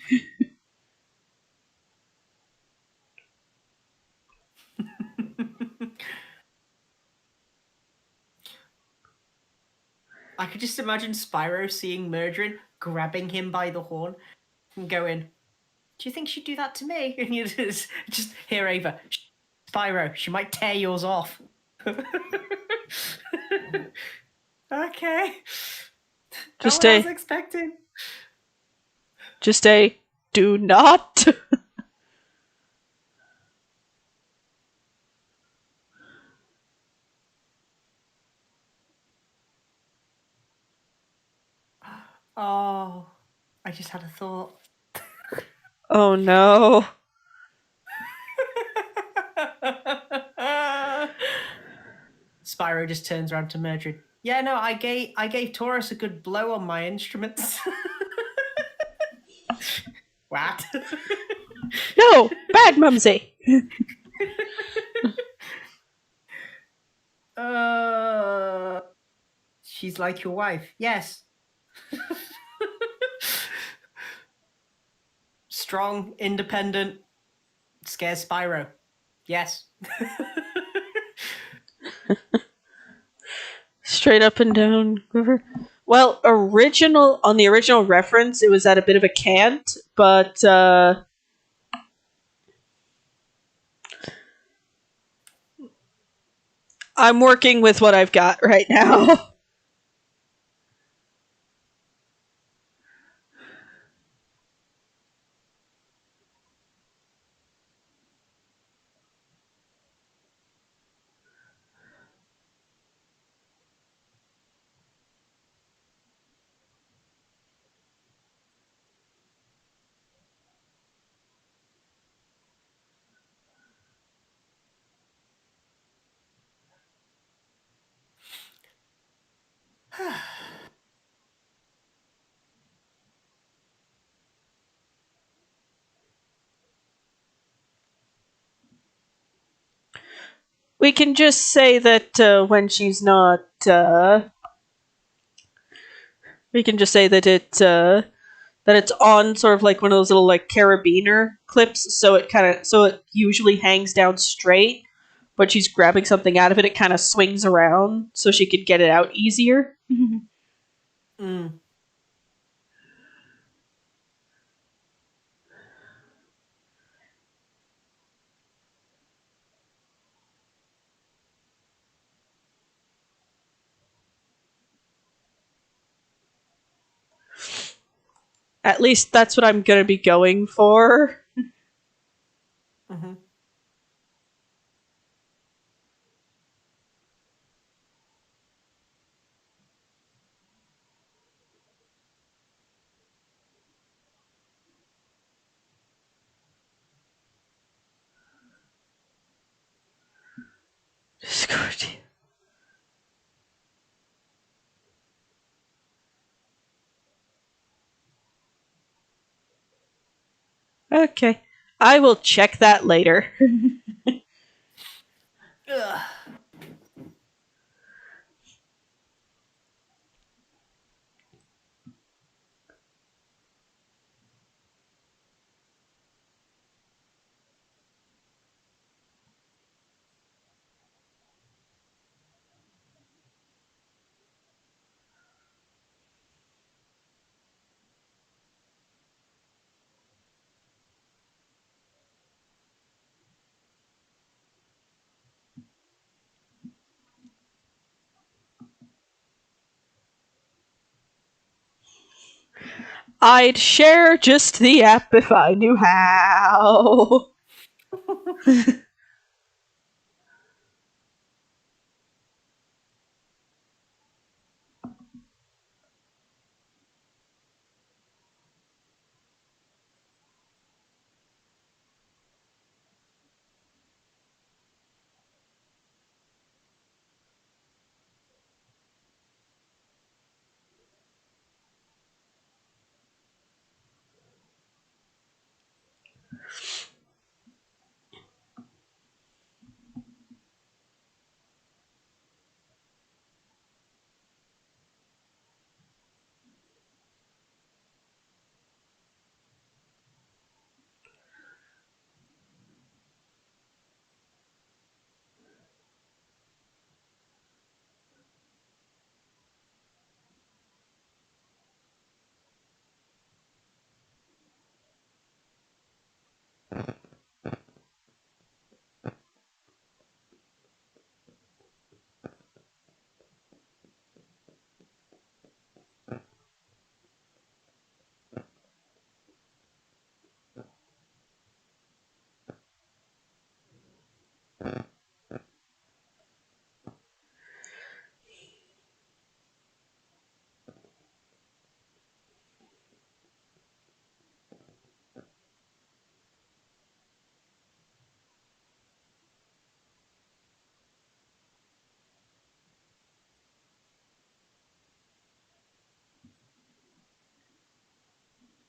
I could just imagine Spyro seeing Murdrin, grabbing him by the horn, and going, "Do you think she'd do that to me?" And you just hear Ava, "Spyro, she might tear yours off." Okay. Just Not what I was expecting. Just do not. Oh, I just had a thought. Oh no. Spyro just turns around to Murdred. "Yeah, no, I gave Taurus a good blow on my instruments." What? No, bad Mumsy. She's like your wife. Yes. Strong, independent, scares Spyro. Yes. Straight up and down quiver. Well, on the original reference, it was at a bit of a cant, but I'm working with what I've got right now. We can just say that when she's not. We can just say that it's on sort of like one of those little like carabiner clips, so it usually hangs down straight. But she's grabbing something out of it, it kind of swings around so she could get it out easier. Mm. At least that's what I'm gonna be going for. Hmm. Okay. I will check that later. Ugh. I'd share just the app if I knew how.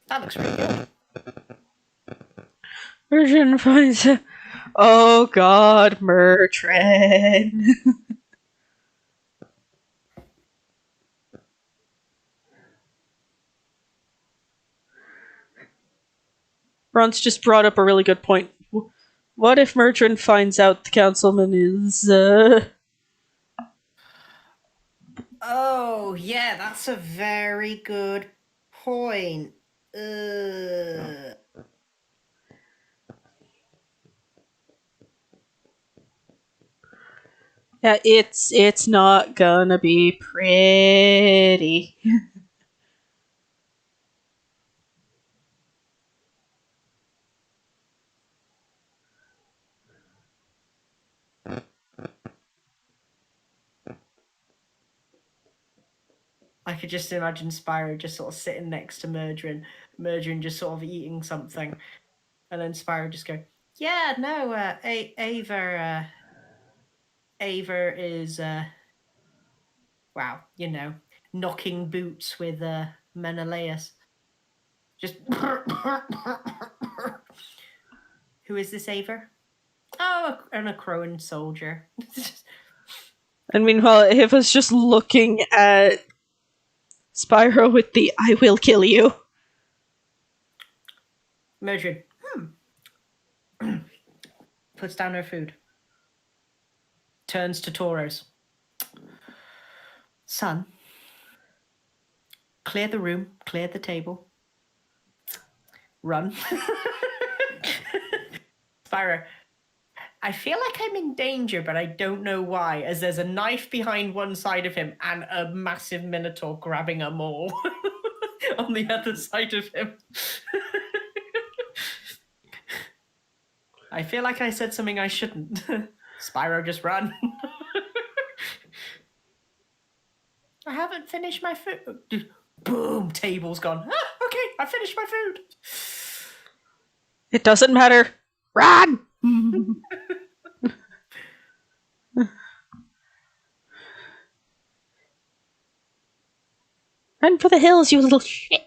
That looks really good. Virgin finds. Oh God, Mertrin. Ron's just brought up a really good point. What if Mertrin finds out the councilman is? Oh, yeah, that's a very good point. Yeah, it's not gonna be pretty. I could just imagine Spyro just sort of sitting next to Murdrin just sort of eating something, and then Spyro just go, "Yeah, no, Ava is, wow, knocking boots with Menelaus. Just, who is this Ava? and a crone soldier. And meanwhile, Ava's just looking at Spyro with the "I will kill you." Mildred puts down her food. Turns to Tauros. Son, clear the room, clear the table. Run. Spyro, I feel like I'm in danger, but I don't know why, as there's a knife behind one side of him and a massive minotaur grabbing a maul on the other side of him. I feel like I said something I shouldn't. Spyro, just run. I haven't finished my food. Boom, table's gone. Ah, okay, I finished my food. It doesn't matter. Run! Run for the hills, you little shit.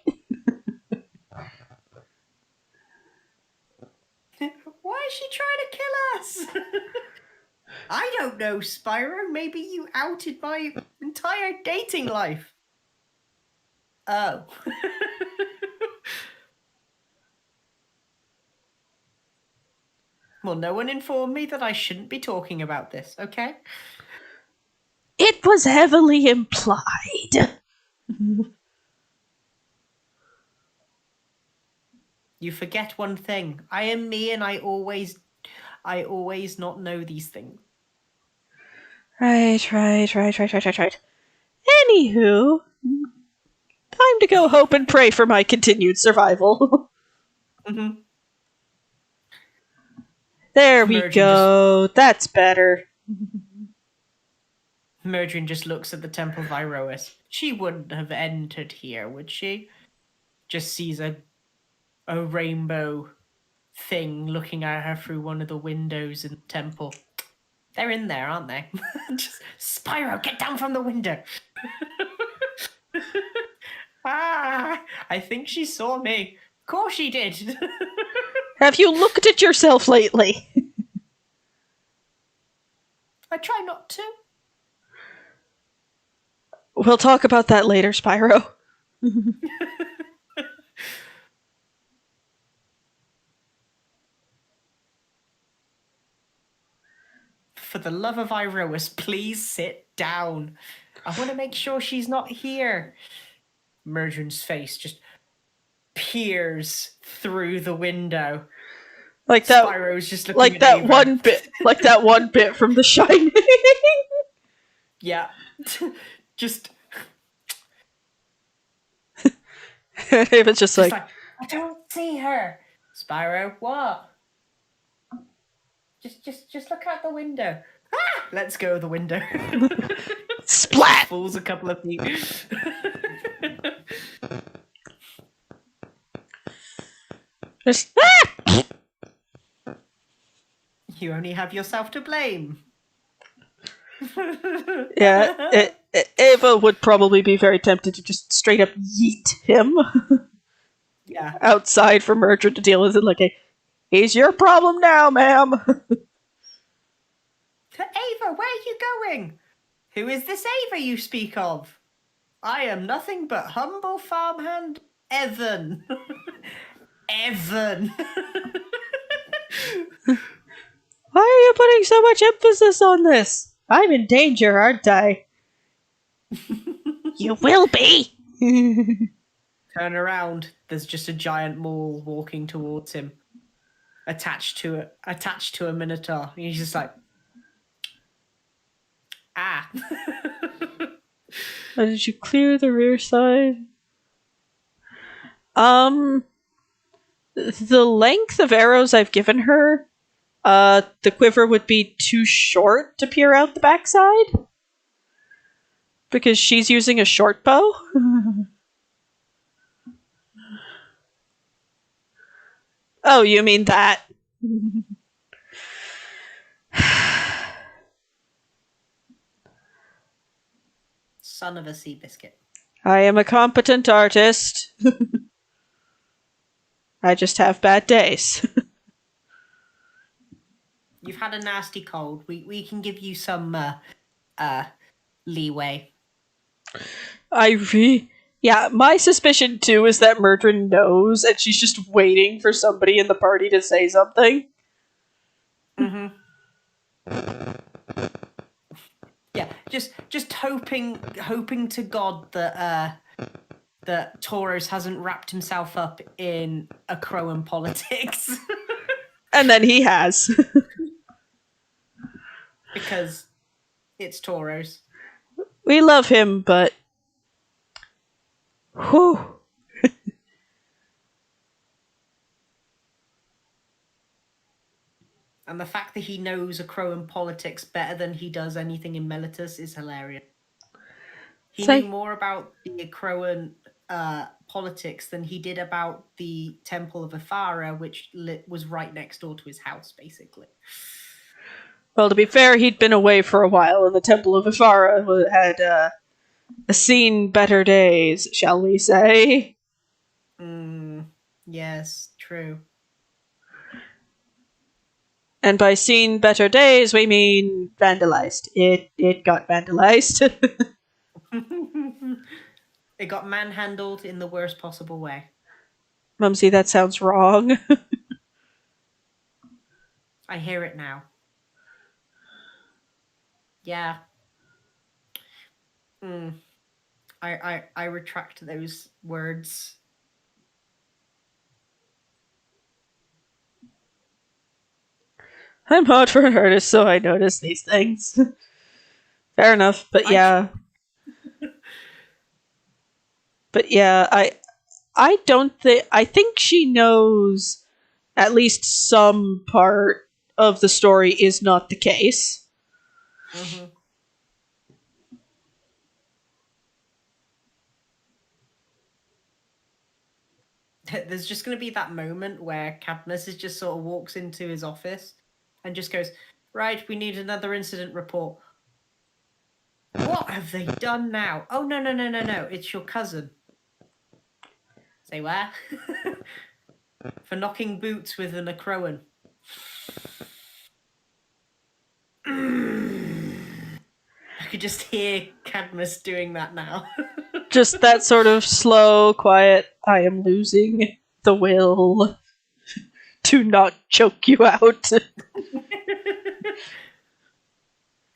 Why is she trying to kill us? I don't know, Spyro. Maybe you outed my entire dating life. Oh. Well, no one informed me that I shouldn't be talking about this, okay? It was heavily implied. You forget one thing. I am me and I always not know these things. Right. Anywho, time to go hope and pray for my continued survival. Mm-hmm. There we Merging go. That's better. Murdrin just looks at the Temple of Iroas. She wouldn't have entered here, would she? Just sees a rainbow thing looking at her through one of the windows in the temple. They're in there, aren't they? Just, Spyro, get down from the window. I think she saw me. Of course she did. Have you looked at yourself lately? I try not to. We'll talk about that later, Spyro. For the love of Iroas, please sit down. I want to make sure she's not here. Murdrin's face just peers through the window. Like that. Spyro's just looking like at that Ava. one bit. Like that one bit from The Shining. Yeah. just Ava's just like, I don't see her. Spyro, what? Just look out the window. Ah! Let's go the window. splat! Falls a couple of feet. Just, You only have yourself to blame. yeah, Ava would probably be very tempted to just straight up yeet him Yeah. outside for Murdred to deal with it. Like, he's your problem now, ma'am. Ava, where are you going? Who is this Ava you speak of? I am nothing but humble farmhand Evan. Evan. Why are you putting so much emphasis on this? I'm in danger, aren't I? You will be. Turn around. There's just a giant mole walking towards him, attached to a minotaur. And he's just like, ah. Did you clear the rear side? The length of arrows I've given her, the quiver would be too short to peer out the backside. Because she's using a short bow. Oh, you mean that? Son of a sea biscuit. I am a competent artist. I just have bad days. You've had a nasty cold. We can give you some leeway. Yeah, my suspicion too is that Murdrin knows, and she's just waiting for somebody in the party to say something. Mm-hmm. Yeah, just hoping to God that that Tauros hasn't wrapped himself up in a Crowan politics. And then he has. Because it's Tauros. We love him, but. Whew. And the fact that he knows a Crowan politics better than he does anything in Melitus is hilarious. He knew more about the Crowan politics than he did about the Temple of Athara, which was right next door to his house, basically. Well, to be fair, he'd been away for a while, and the Temple of Ifara had seen better days, shall we say. Yes, true. And by seen better days, we mean vandalized. It got vandalized. It got manhandled in the worst possible way. Mumsy, that sounds wrong. I hear it now. Yeah. I retract those words. I'm hot for an artist, so I notice these things. Fair enough, but yeah. But yeah, I don't think I think she knows at least some part of the story is not the case. Mm-hmm. There's just going to be that moment where Cadmus is just sort of walks into his office and just goes, right, we need another incident report. What have they done now? Oh, no, it's your cousin. Say where? For knocking boots with an Acroan. I could just hear Cadmus doing that now. Just that sort of slow, quiet, I am losing the will to not choke you out.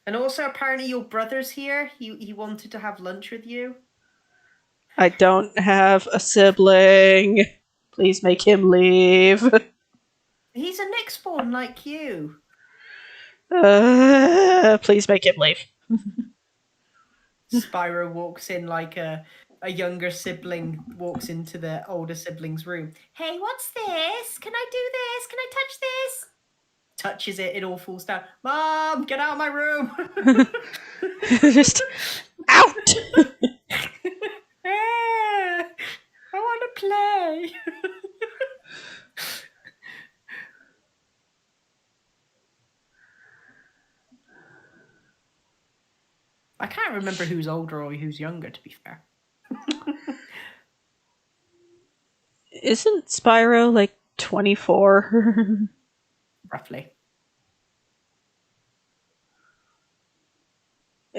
And also, apparently, your brother's here. He wanted to have lunch with you. I don't have a sibling. Please make him leave. He's a Nyxborn like you. Please make him leave. Spyro walks in like a younger sibling walks into the older sibling's room. Hey, what's this? Can I do this? Can I touch this? Touches it, it all falls down. Mom, get out of my room. Just out. I want to play. I can't remember who's older or who's younger, to be fair. Isn't Spyro like 24? Roughly.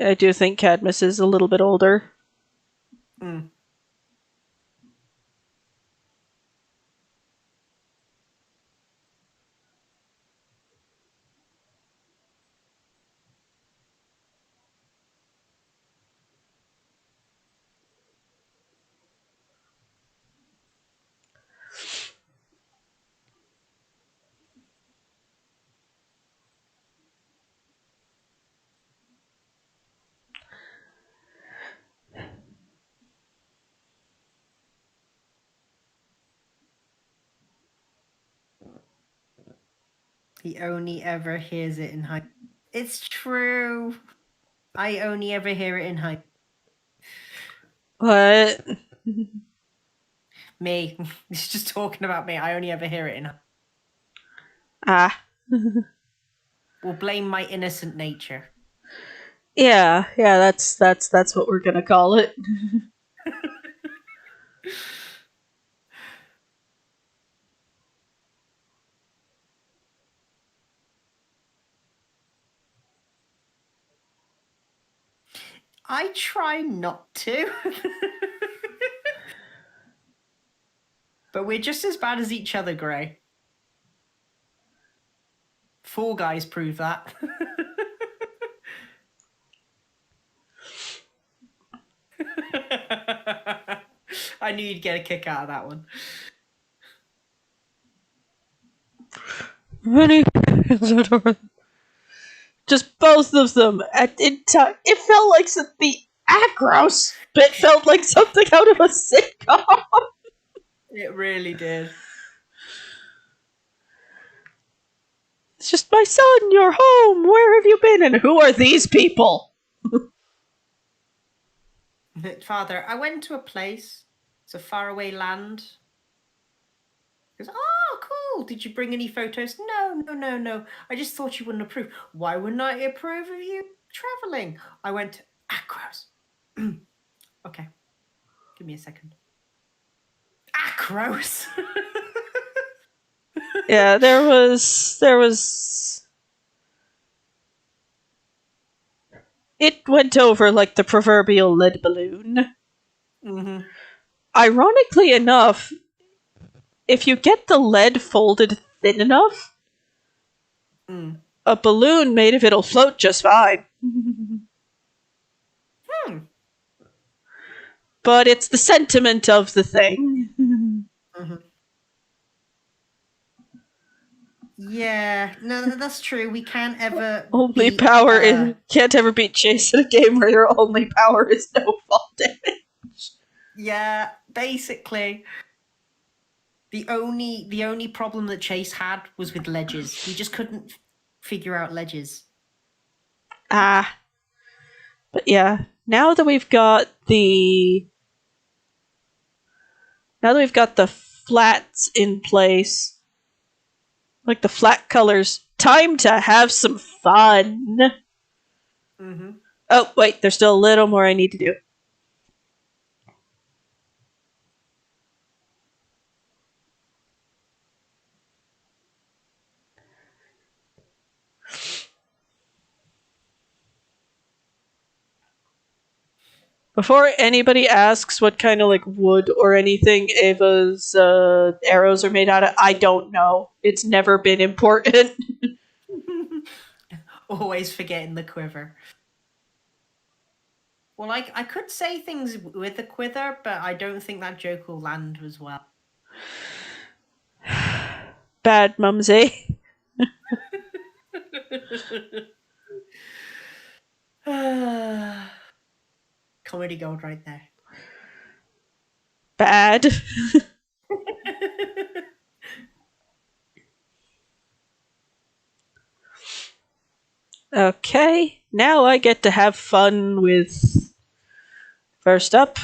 I do think Cadmus is a little bit older. Mm. He only ever hears it in high. It's true. I only ever hear it in high. What? Me. He's just talking about me. I only ever hear it in. Ah. We'll blame my innocent nature. Yeah, that's what we're gonna call it. I try not to. But we're just as bad as each other, Gray. Fall Guys prove that. I knew you'd get a kick out of that one. Many just both of them. It felt like the Acros bit felt like something out of a sitcom. It really did. It's just, my son, you're home. Where have you been? And who are these people? Father, I went to a place. It's a faraway land. He goes, oh, cool. Did you bring any photos? No. I just thought you wouldn't approve. Why wouldn't I approve of you traveling? I went to Acros. Okay. Give me a second. Acros. Yeah, there was. It went over like the proverbial lead balloon. Mm-hmm. Ironically enough, if you get the lead folded thin enough, a balloon made of it'll float just fine. But it's the sentiment of the thing. Mm-hmm. Yeah, no, that's true. We can't ever Only beat, power can't ever beat Chase in a game where your only power is no fall damage. Yeah, basically. The only problem that Chase had was with ledges. He just couldn't figure out ledges. But yeah, now that we've got the flats in place, like the flat colors, time to have some fun. Mm-hmm. Oh, wait, there's still a little more I need to do. Before anybody asks what kind of like wood or anything Ava's arrows are made out of, I don't know. It's never been important. Always forgetting the quiver. Well, I could say things with the quiver, but I don't think that joke will land as well. Bad mumsy. Comedy gold right there. Bad. Okay, now I get to have fun with. First up,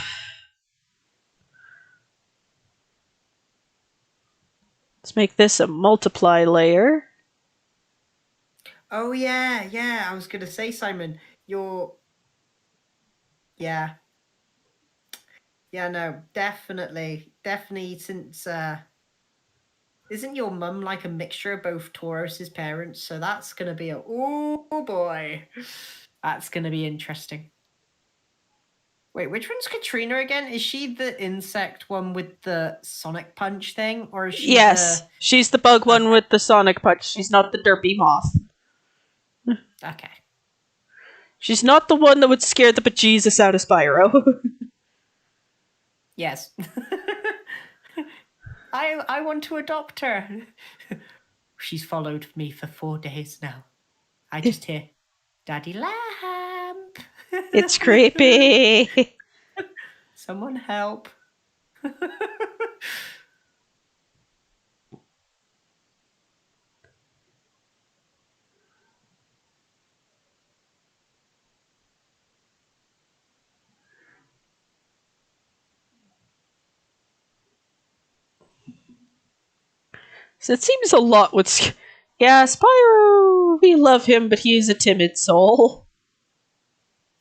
let's make this a multiply layer. Oh yeah. I was gonna say, Simon, you're. Yeah. Yeah, no, definitely. Since isn't your mum like a mixture of both Taurus's parents? So that's gonna be oh boy. That's gonna be interesting. Wait, which one's Katrina again? Is she the insect one with the sonic punch thing? Or is she Yes, she's the bug one Okay. with the sonic punch. She's not the derpy moth. Okay. She's not the one that would scare the bejesus out of Spyro. Yes. I want to adopt her. She's followed me for 4 days now. I just hear Daddy Lamp. It's creepy. Someone help. So it seems a lot with. Yeah, Spyro, we love him, but he's a timid soul.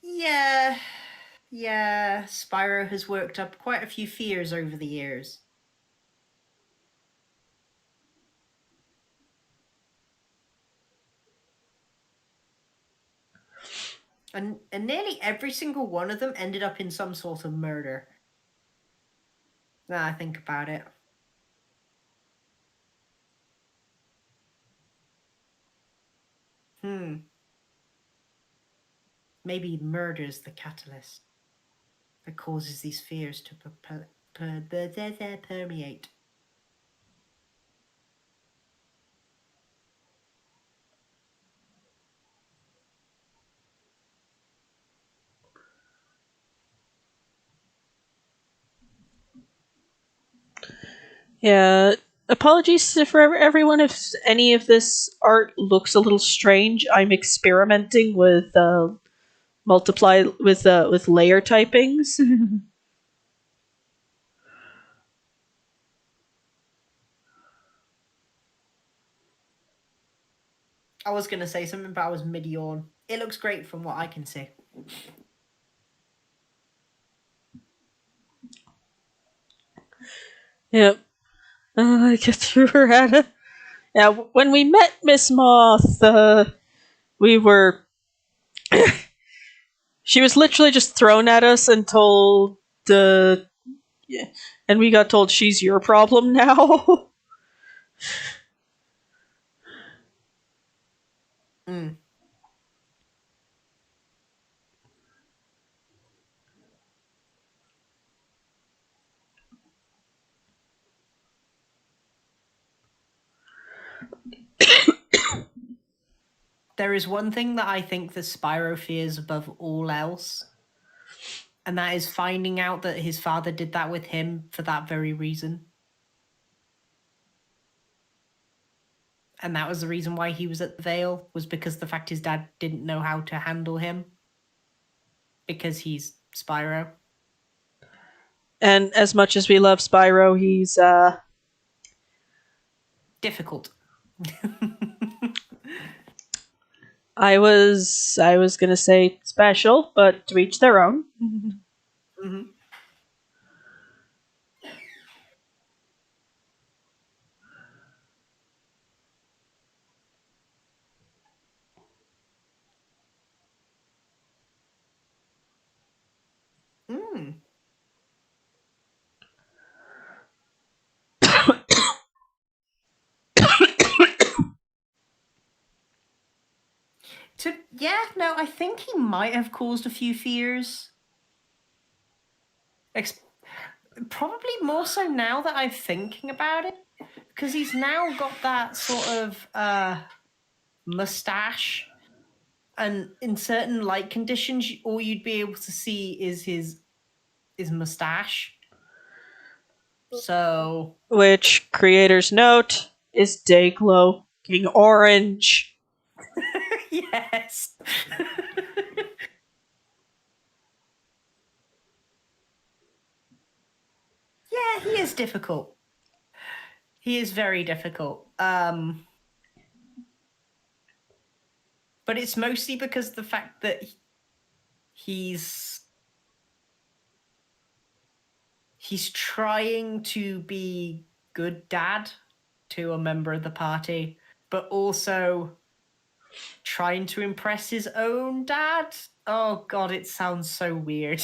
Yeah. Yeah, Spyro has worked up quite a few fears over the years. And nearly every single one of them ended up in some sort of murder. Now I think about it. Maybe murder's the catalyst that causes these fears to permeate. Yeah. Apologies for everyone if any of this art looks a little strange. I'm experimenting with multiply with layer typings. I was going to say something, but I was mid-yawn. It looks great from what I can see. Yep. I get through her at Yeah, when we met Miss Moth, we were. She was literally just thrown at us and told. Yeah, and we got told she's your problem now. Mm. There is one thing that I think that Spyro fears above all else, and that is finding out that his father did that with him for that very reason. And that was the reason why he was at the Vale, was because the fact his dad didn't know how to handle him because he's Spyro. And as much as we love Spyro, he's Difficult. I was gonna say special, but to each their own. Mhm. Mm. Yeah, no, I think he might have caused a few fears. Ex- Probably more so now that I'm thinking about it, because he's now got that sort of mustache, and in certain light conditions, all you'd be able to see is his mustache. So Which creators note is Dayglow King Orange. yes. Yeah, he is difficult. He is very difficult. But it's mostly because the fact that he's he's trying to be good dad to a member of the party, but also trying to impress his own dad. Oh god, it sounds so weird.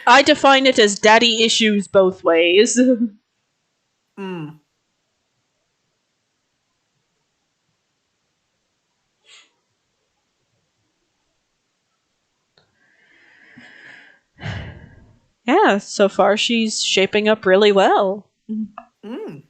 I define it as daddy issues both ways. Mm. Yeah, so far she's shaping up really well. Mm.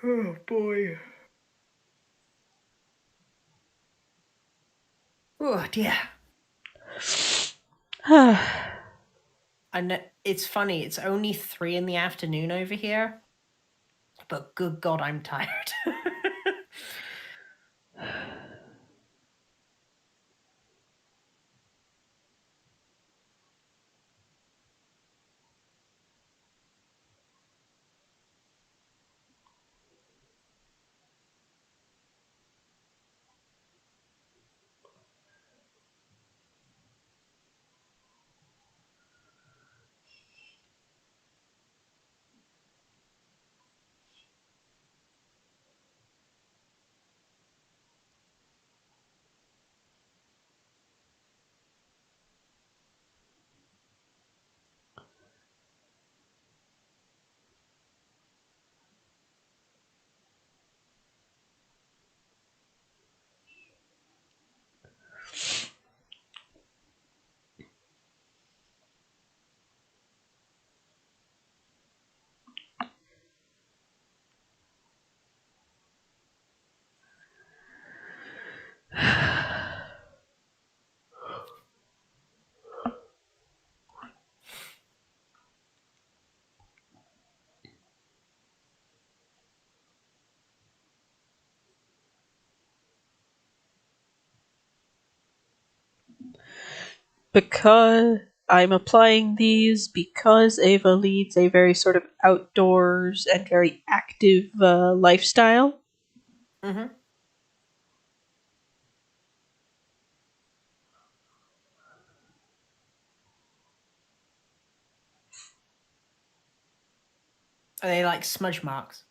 Oh boy. Oh dear. And it's funny, it's only 3 in the afternoon over here. But good God, I'm tired. Because I'm applying these because Ava leads a very sort of outdoors and very active lifestyle. Mm-hmm. Are they like smudge marks?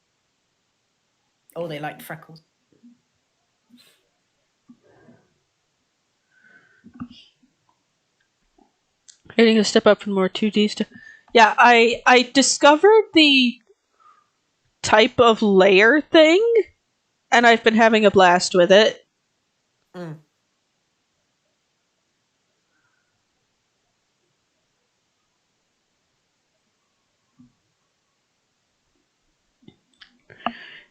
Oh, they like freckles. I need to step up from more 2D stuff. Yeah, I discovered the type of layer thing, and I've been having a blast with it. Mm.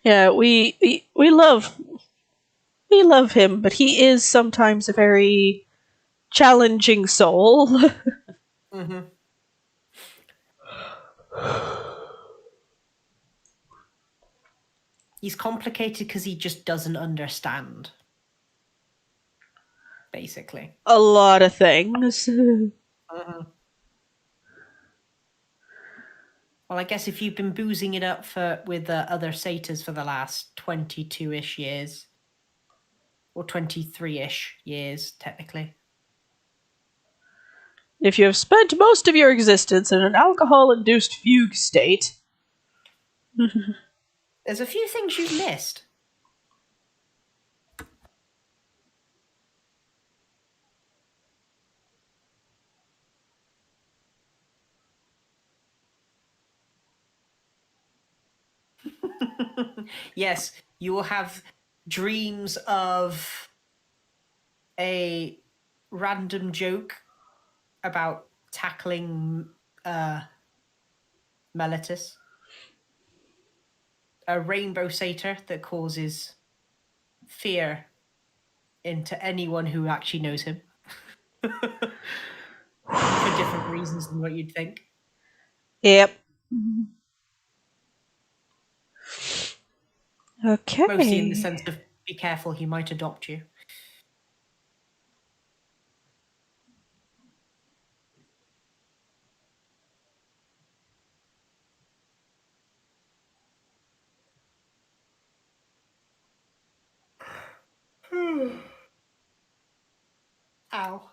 Yeah, we love him, but he is sometimes a very challenging soul. Mm-hmm. He's complicated because he just doesn't understand. Basically. A lot of things. Mm-hmm. Well, I guess if you've been boozing it up with other satyrs for the last 22-ish years, or 23-ish years, technically. If you have spent most of your existence in an alcohol-induced fugue state, There's a few things you've missed. Yes, you will have dreams of a random joke about tackling Meletus, a rainbow satyr that causes fear into anyone who actually knows him for different reasons than what you'd think. yep. Mostly in the Okay. sense of be careful, he might adopt you. Ow.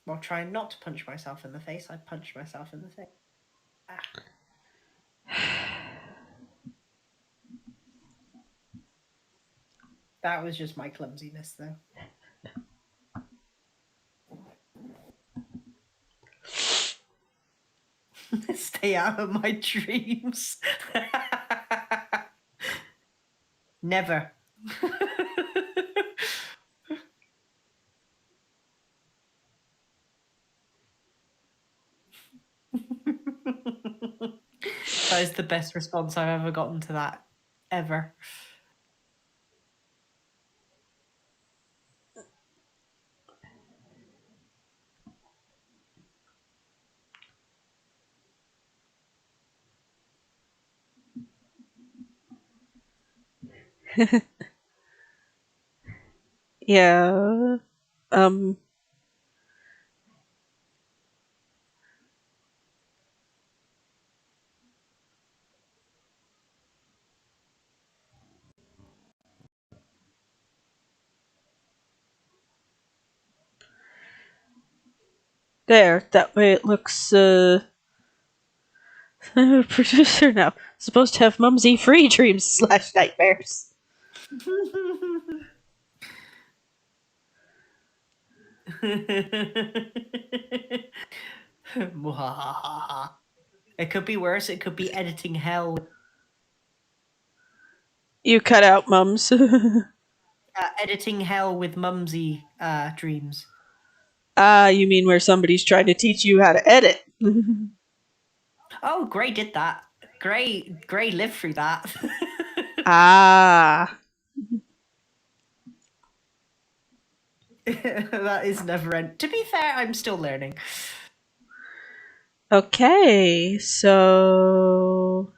While trying not to punch myself in the face, I punched myself in the face. Ah. That was just my clumsiness, though. Stay out of my dreams. Never. That is the best response I've ever gotten to that. Ever. Yeah. Um. There. That way it looks. Producer now. Supposed to have mumsy free dreams slash nightmares. It could be worse. It could be editing hell. You cut out mums. Editing hell with mumsy dreams. Ah, you mean where somebody's trying to teach you how to edit? Oh, Gray did that. Gray lived through that. Ah. That is never end. To be fair, I'm still learning. Okay, so.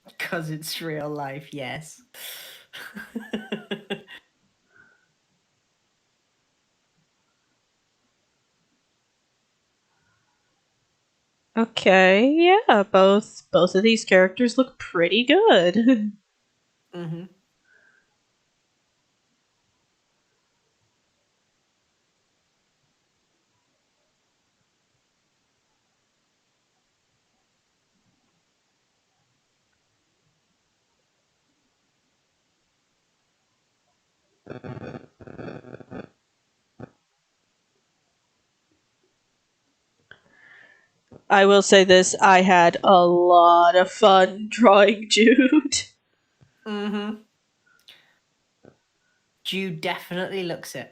Because it's real life, yes. Okay, yeah, both of these characters look pretty good. Mm-hmm. I will say this, I had a lot of fun drawing Jude. Mm-hmm. Jude definitely looks it.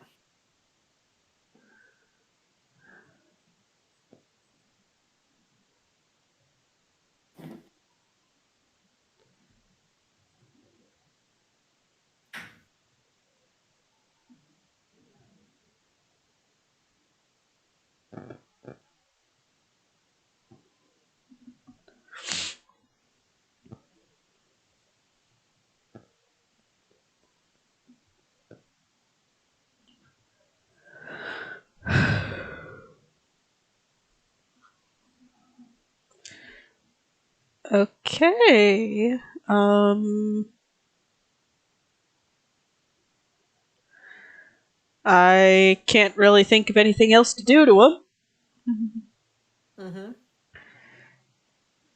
Okay. I can't really think of anything else to do to him. Mm-hmm.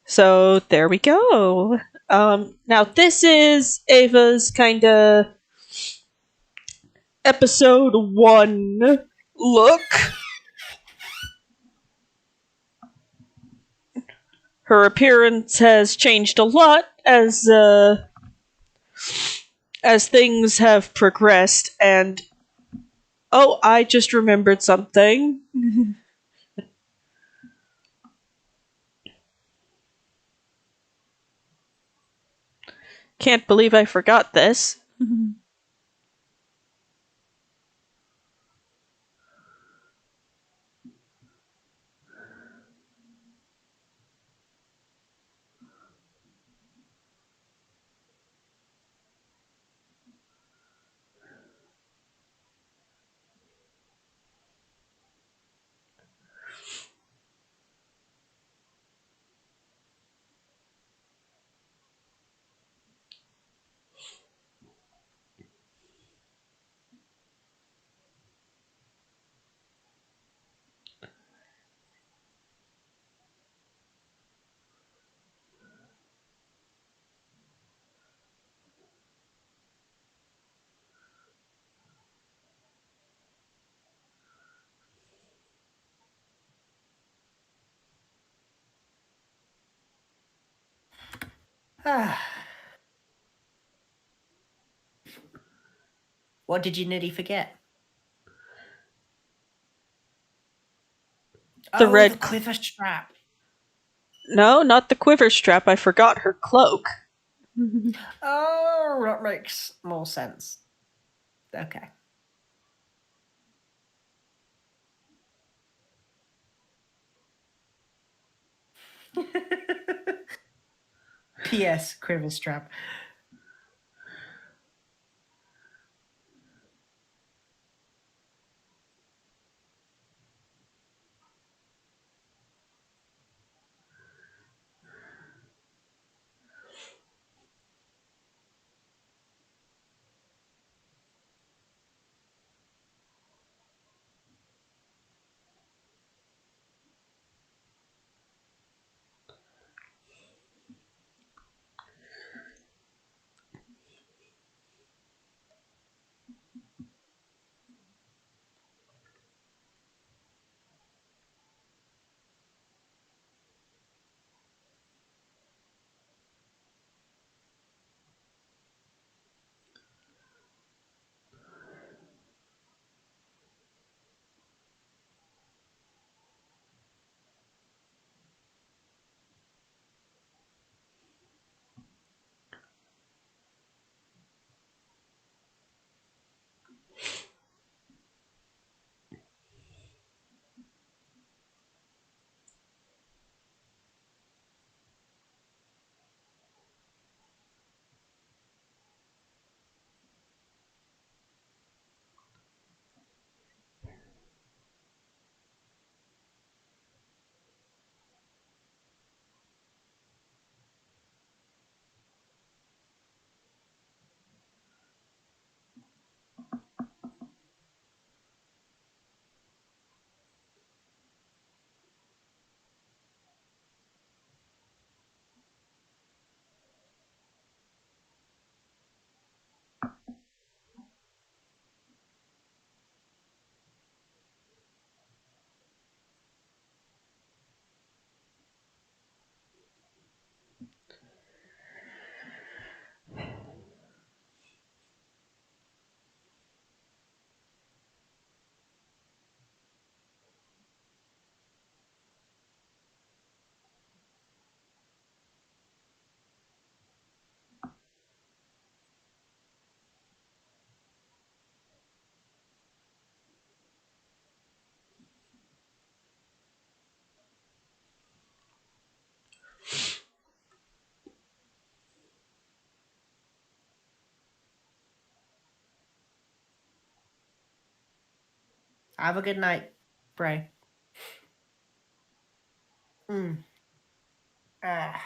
So there we go. Now this is Ava's kind of episode 1 look. Her appearance has changed a lot as things have progressed, and oh, I just remembered something. Can't believe I forgot this. What did you nearly forget? The Oh, the red. quiver strap. No, not the quiver strap. I forgot her cloak. Oh, that makes more sense. Okay. P.S. Quiver strap. Have a good night, Bray. Mm. Ah.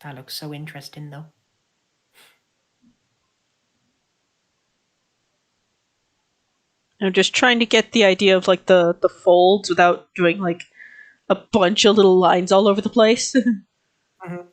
That looks so interesting, though. I'm just trying to get the idea of like the folds without doing like a bunch of little lines all over the place. Mhm.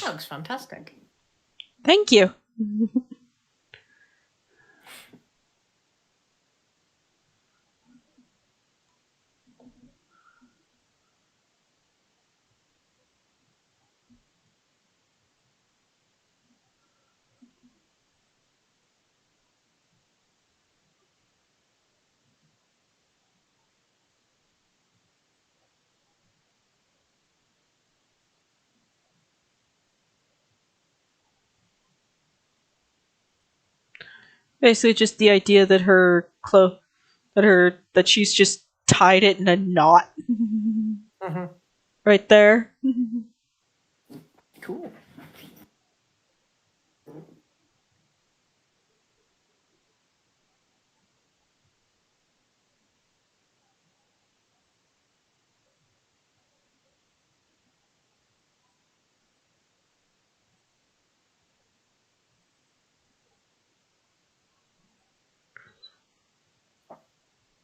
That looks fantastic. Thank you. Basically, just the idea that that she's just tied it in a knot Hmm. right there. Cool.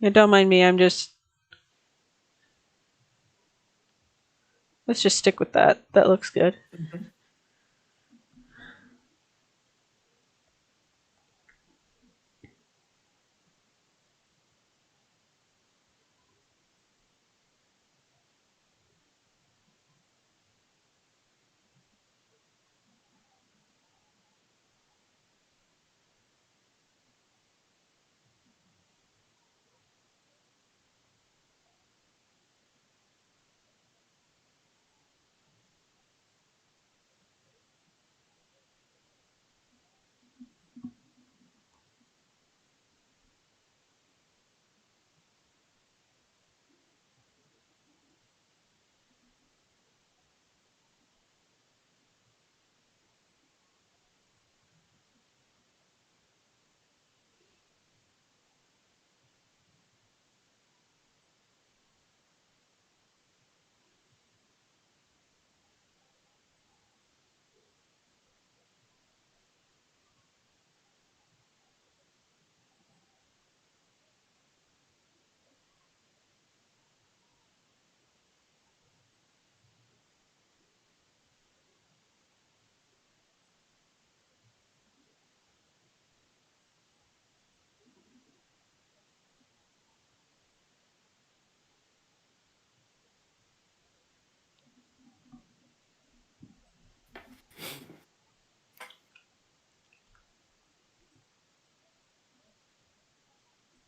Yeah, don't mind me. Let's just stick with that. That looks good. Hmm.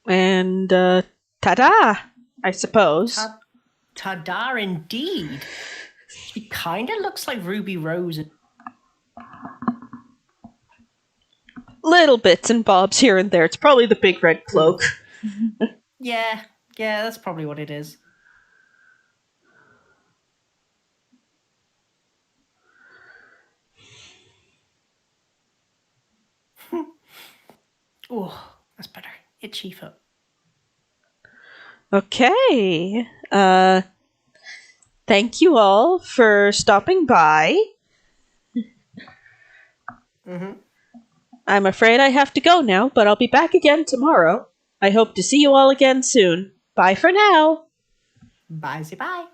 And ta-da! I suppose. Ta-da, indeed. She kind of looks like Ruby Rose. Little bits and bobs here and there. It's probably the big red cloak. Yeah, that's probably what it is. Oh, that's better. Itchy foot. Okay. Thank you all for stopping by. Mm-hmm. I'm afraid I have to go now, but I'll be back again tomorrow. I hope to see you all again soon. Bye for now. Bye, bye.